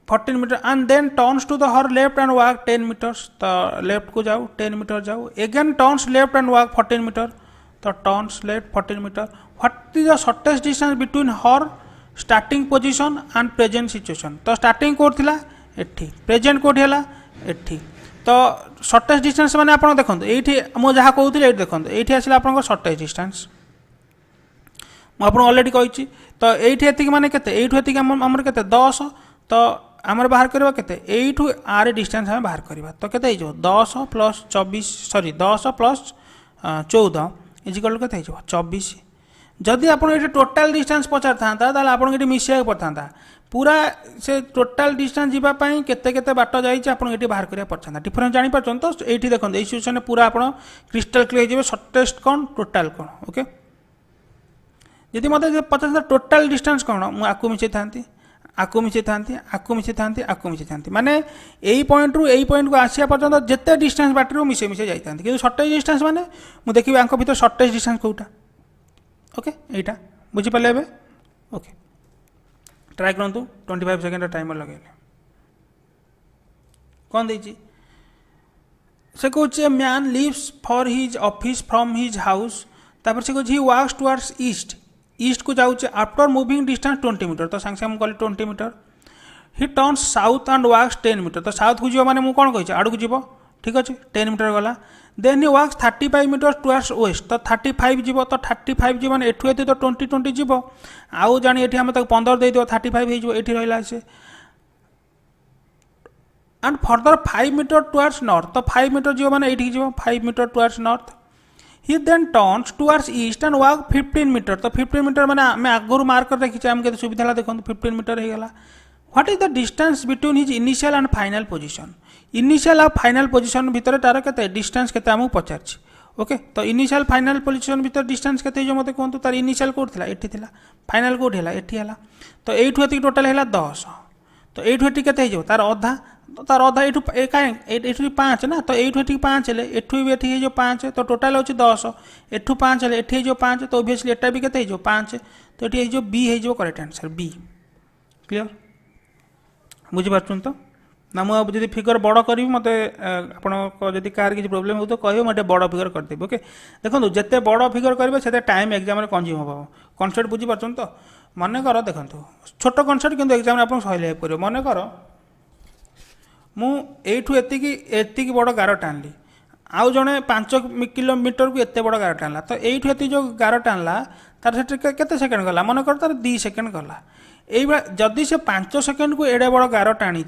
Speaker 1: 14 metre and then turns to the her left and walk 10 metres तो लेफ्ट को जाओ 10 मीटर जाओ again turns left and walk 14 metre तो turns left 14 metre what is the shortest distance between her starting position and present situation तो starting कोड थिला एठी present code हैला एठी तो शॉर्टेस्ट डिस्टेंस माने आपण देखंतु एठी मो जहा कहउथिले एठी देखंतु एठी आसिला आपण शॉर्टेस्ट डिस्टेंस मो आपण ऑलरेडी कहिछि तो एठी एतिक माने केते एठू एतिक हमर केते 10 तो आमर बाहर करवा केते एठू आर डिस्टेंस हम बाहर करवा तो केते हिजो 10 प्लस 24 सॉरी 10 प्लस 14 इजिकल केते हिजो 24 जदि आपण एठी टोटल डिस्टेंस पचार थांता ताले आपण एठी मिसिया पड़थांता पूरा से टोटल डिस्टेंस जीवा पई केते केते बाट जाई आपण एठी बाहर करिया पड़थांता डिफरेंस जानि परछन तो एठी देखन ए सिचुएशन पूरा आपण क्रिस्टल क्लियर जेबे शॉर्टेस्ट कोन टोटल कोन ओके जदि मते पचार टोटल डिस्टेंस कोन मु आकु मिसे थांती आकु मिसी था आकु मिसी था माने यही पॉइंट रु यही पॉइंट को आसिया पर्यंत जिते डिस्टेंस बाटर मिसे मिसे जाता कि सर्टेज डिस्टेंस माने मुझे देखिए आंक भर सर्टेज डिस्टेंस कौटा ओके यहीटा बुझीपारे ए ओके ट्राए करूँ 25 सेकेंड टाइमर लगे कौन देची से कहे man leaves for his office from his house तापर से कहे he walks towards east east को जाऊे आफ्टर मुविंग डिस्टेंस 20 मीटर तो सांगे सांगे कहली 20 metre he turns south and walks 10 metre तो साउथ को जीव मैंने मुझे कौन कही आड़ को जीव ठीक अच्छे 10 मीटर गला then he walks 35 metre towards west तो 35 जीव तो 35 जीव मैंने एठू एति तो 20 जीव आउ जानी एठी हमें 15 दे दियो 35 हो एठी रहिला से and further 5 metre towards north तो 5 मीटर जीव मैंने एठी जीव 5 metre towards north he then turns towards east and walk 15 metre तो 15 मीटर मैंने आम आगुरी मार्कर देखी आम के सुविधा देखो 15 मीटर होगा what is the distance between his initial and final position initial और फाइनल पोजिशन भितर तार के डिस्टेंस के आमको पचार ओके तो इनिशियल फाइनल पोजिशन भितर डिस्टेंस के मत कहूँ तार इनिशियल कौट था एटी था फाइनल कौट है एटी है तो यू एति टोटाल है 10 तो यू एटी के तार अधा तार अधा यू कहीं 5 ना तो यू एटी 5 है एठू भी एटी 5 तो टोटाल हो 10 एठू 5 है एटी 5 तो ओबियसली एटा भी के 5 तो ये बी हो करेक्ट आंसर बी क्लियर बुझीपार तो ना मुझे फिगर बड़ करी मत आपड़ी कार किसी प्रोब्लेम हो तो कह मुझे बड़ फिगर करदेवी ओके देखो जिते बड़ फिगर करेंगे से टाइम एग्जाम कंज्यूम हम कनसेप्ट बुझीपार तो मन कर देखो छोट कनसेप्ट किंतु एग्जाम आप सही पड़े मन कर मुठू एति बड़ गार टाणली आउ जड़े 5 किलोमीटर को एत बड़ गार टाणला तो यू एति जो गार टाणला तार से केते सेकेंड गला मन कर तार 2 सेकेंड गला ये जदि से 5 सेकेंड को एडे बड़ गार टाणी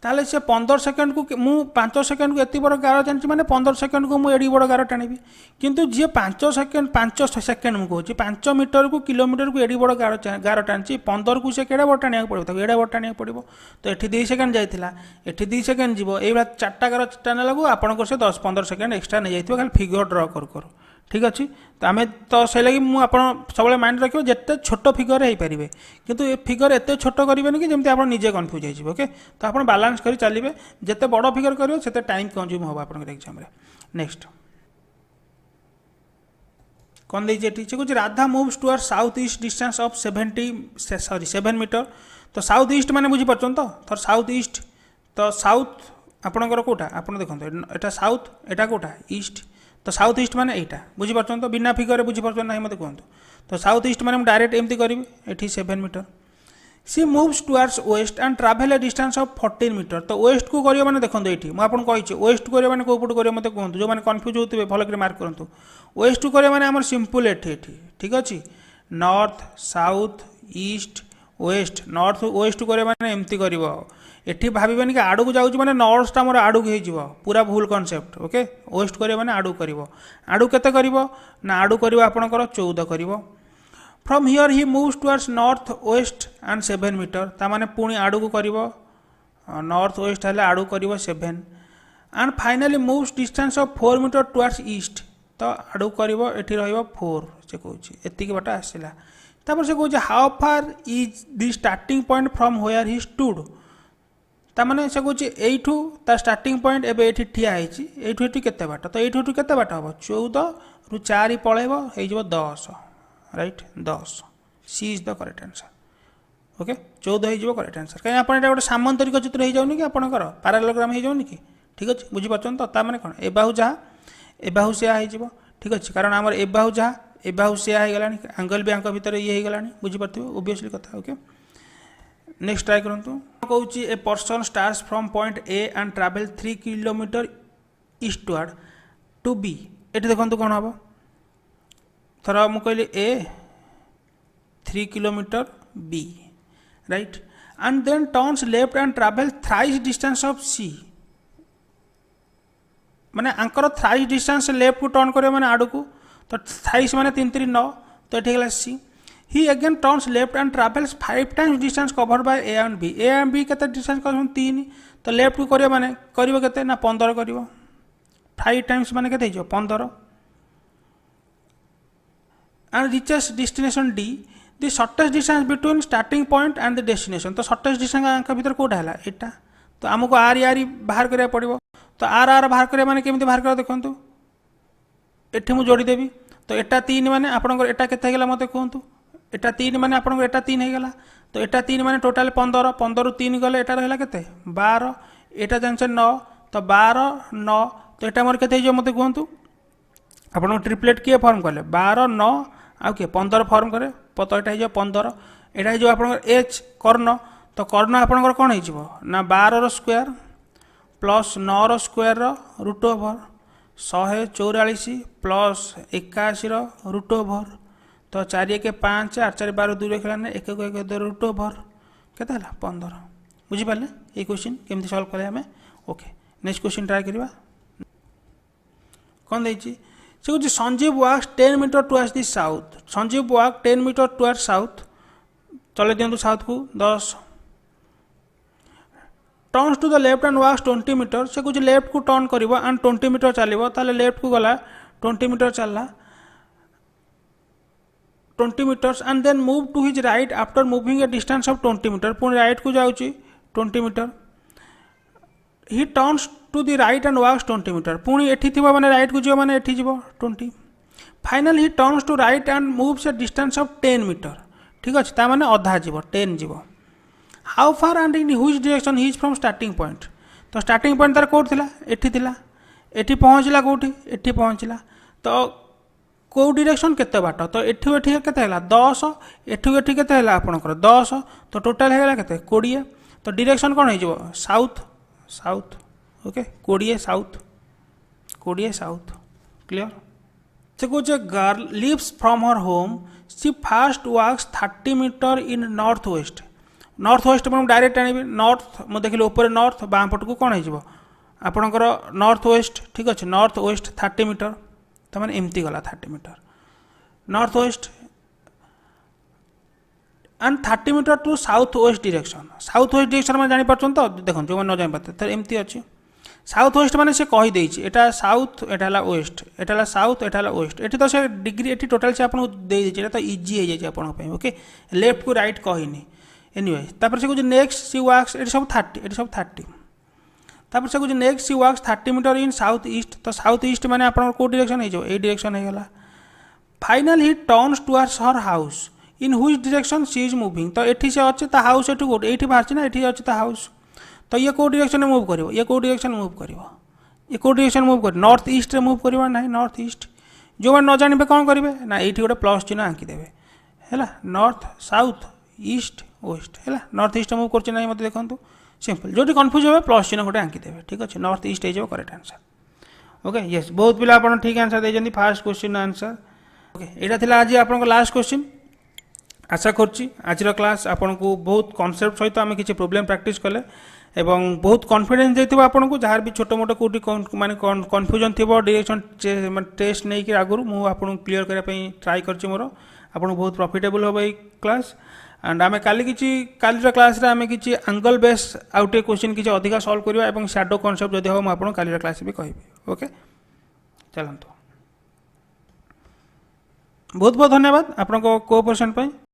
Speaker 1: ताले से 15 सेकेंड को मु 5 सेकेंड को एति बड़ गार टाणी माने 15 सेकेंड को मुझे एडी बड़ गार टाणी किंतु जी 5 सेकेंड मुझे 5 मीटर को किलोमीटर को एडी बड़ गार टाणी 15 को से केड़े बड़ टाणिया पड़ो एडे बड़ टाणिया पड़ो तो ये 2 सेकेंड जाइला ये 2 सेकेंड जीव ये 4टा गार टाणला को आपंकर से 10-15 सेकेंड एक्सट्रा नहीं जाइए खाली फिगर ड्र कर ठीक अच्छे तो आम तो से लगी मुझे सब माइंड रखिए जिते छोट फिगर हो पारे किंतु ये फिगर एत छोट करेंगे कि जमी आप निजे कन्फ्यूज हो ओके तो आप बालांस कर चलिए जिते बड़ फिगर करेंगे से टाइम कंज्यूम हम आप एग्जाम नेक्स्ट कौन देखिए से कुछ Radha moves towards south east distance of 7 metre तो साउथ ईस्ट मैंने बुझीपार तो साउथ ईस्ट तो साउथ आपणकर कौटा आप देखो यहाँ साउथ एटा कौटा ईस्ट तो साउथ ईस्ट माने एटा बुझीपार तो बिना फिगर बुझीपार ना मत कहतु तो साउथ ईस्ट माने डायरेक्ट एमती करी ये 7 metre she moves towards west and travel a distance of 14 metre तो वेस्ट को करियो माने देखो ये मुझे कही वेस्ट करियो माने को पट करियो मत कहतु जो मैंने कन्फ्यूज होते भल कर मार्क करूँ वेस्ट को करियो माने हमर सिंपल एठी ठीक अच्छे north south east west north west करियो माने एमती करिवो एठी भाविबेनि कि आड़ू को जाऊँ मैंने नॉर्थटा मोर आड़ू हो पूरा भूल कनसेप्ट ओके वेस्ट करियो माने आड़ू करिवो आड़ू केते करिवो ना आड़ू करिवो आपनकर 14 करिवो from here he moves towards north west and 7 metre ता माने पुणी आड़ू को करिवो नॉर्थ वेस्ट हेले आड़ू करिवो 7 and finally moves distance of 4 metre towards east तो आड़ू करिवो एठी रहइबो 4 से कहूची एतिकी बाटा आसिला तापर से कहूची how far is the starting point from where he stood ताने से कहे यू तार स्टार्टिंग पॉइंट एवं ये ठिया यू केते बाट तो यू केते बाट हम 14 रु 4 पलैब हो 10 right 10 C is the correct answer okay 14 हो करेक्ट आंसर कहीं आप गोटे सामंतरिक चित्र हो जाऊनी कि आपंकर पैरालोग्राम हो जाऊनी कि ठीक अच्छे बुझीपार तो ताने कौन ए बाहू जहाँ ए बाहू से हो ठीक अच्छे कारण आम ए बाहू जहाँ ए बाहू से होगा एंगल भी आंक भितर ये होगा बुझीपार ओबियसली कथा ओके नेक्स्ट ट्राए करूँ कौच a person starts from point A and travel 3 kilometre eastward to B ये देखो कौन हम थर मुझे A 3 kilometre B right and then turns left and travel thrice distance of C माने आंकर थ्राइस डिस्टेंस लेफ्ट को टर्न करे माने आड़ को तो थ्राइस माने 3 3 9 तो ये गला C he again turns left and travels 5 times distance covered by A and B केते डिस्टेंस कर 3 तो लेफ्ट को करियो माने करियो केते ना 15 करियो 5 टाइम्स माने केते हो 15 and reaches destination D the shortest distance between starting point and the destination तो शॉर्टेस्ट डिस्टेंस भीतर कौटा है यहाँ तो आमको आर बाहर करा पड़ो तो आर बाहर करा माने केमी बाहर कर देखो एठी मु जोड़ीदेवी तो एटा 3 माने आपनकर एटा केते हेगला मते कहंतु एटा 3 माने आपनकर एटा 3 हेगला तो एटा 3 माने टोटल 15 15 रु 3 गले एटा रहला केते 12 एटा जानछ 9 तो 12 9 तो एटा मोर केते जो मते कहंतु आपन ट्रिपलेट के फॉर्म करले 12 9 आ के 15 फॉर्म करे तो एटा जो 15 एटा जो आपनकर एच कर्ण तो कर्ण आपनकर कोन हे जिवो ना 12 रो स्क्वायर प्लस 9 रो स्क्वायर रो root over 144 plus 81 root over तो 4 के 5 8 4 12 2 रखला 1 को 1 2 रूट ओवर केते हला 15 बुझी पाले ए क्वेश्चन केमती सॉल्व करे हमें ओके नेक्स्ट क्वेश्चन ट्राई करिवा कोन देछि से कुछ Sanjeev walks 10 metre towards the south Sanjeev walk 10 metre towards south चले दियंतु साउथ को 10 turns to the left and walks 20 metre से कुछ लेफ्ट को टर्न करिवो एंड 20 मीटर चलिवो ताले लेफ्ट को गला 20 मीटर चलला 20 metres and then move to his right after moving a distance of 20 metre पुणी राइट को जाउची 20 metre he turns to the right and walks 20 metre पुणी एठी थिबो माने राइट को जिवो माने एठी जिवो 20 final he turns to right and moves a distance of 10 metre ठीक अछि ता माने आधा जिवो 10 जिवो how far and in which direction he is from starting point तो स्टार्टिंग पॉइंट तार कोड थिला एठी पहुँचला कोठी एठी पहुँचला तो कौ डायरेक्शन केते बाट तो एठी एठी केते हला 10 एठी एठी केते हला आपनकर 10 तो टोटल हेगला केते 20 तो डायरेक्शन कोन हे जिवो south south okay 20 south clear से कुछ girl leaves from her home she first walks 30 metre in north west मैं डायरेक्ट आनी नॉर्थ मुझे देखिए ऊपर नॉर्थ बाँ पट को कौन हो आपणकर नॉर्थ वेस्ट ठीक अच्छे नॉर्थ वेस्ट 30 मीटर तो मैंने एमती गला 30 metre north west and 30 metre to south west direction मैंने जापर तो देखो जो मैंने न जापारे तो एमती अच्छे साउथ वेस्ट मैंने से कहीदे एटा साउथ एटा वेस्ट एटा साउथ एटा वेस्ट ये तो से डिग्री ये टोटाल से आपको दे तो इजी हो जाए आप ओके लेफ्ट को राइट कहनी एनीवे तापर से कुछ नेक्स्ट सी वॉक्स ये सब 30 तापर से कुछ next she walks 30 metre in south east तो साउथ ईस्ट माने आपन को डायरेक्शन हो ए डायरेक्शन हो गला final he turns towards her house in which direction she is moving तो एठी से अच्छे ता हाउस एठू गोट एठी बाहर ना एठी अच्छे ता हाउस तो ये को डायरेक्शन में मूव करिवो ये को डायरेक्शन मूव करिवो ये को डायरेक्शन मूव कर नॉर्थ ईस्ट रे मूव करिवो ना नॉर्थ ईस्ट जो न जानिबे कोन करिवे ना एठी गोटे प्लस चिन्ह आंकी देबे हैला नॉर्थ साउथ ईस्ट वेस्ट है नॉर्थ ईस्ट मूव कर ना मत देखो सिंपल जो कन्फ्यूज हो प्लस चिन्ह गोटे आंकी देवे ठीक अच्छे नॉर्थ ईस्ट हो करेक्ट आंसर ओके यस बहुत पिला आप ठीक आंसर देते फास्ट क्वेश्चन आंसर ओके यहाँ था आज आप लास्ट क्वेश्चन आशा करुच्ची आज क्लास आपन को बहुत कॉन्सेप्ट सहित आम किसी प्रोब्लेम प्रैक्टिस कले एवं बहुत कॉन्फिडेंस देते आपन को जहाँ भी छोट मोट कौटी माने कन्फ्यूजन थी डायरेक्शन टेस्ट नहीं कि आगुरी मुझे क्लीयर करने ट्राए कर मोर आपको बहुत प्रॉफिटेबल हम ये क्लास एंड आम काली क्लास आम किसी एंगल बेस आउट क्वेश्चन किसी अधिका सॉल्व करवा और शैडो कॉन्सेप्ट जदि हम आपको काली क्लास भी कहि ओके चलते बहुत बहुत धन्यवाद आपको कोऑपरेशन।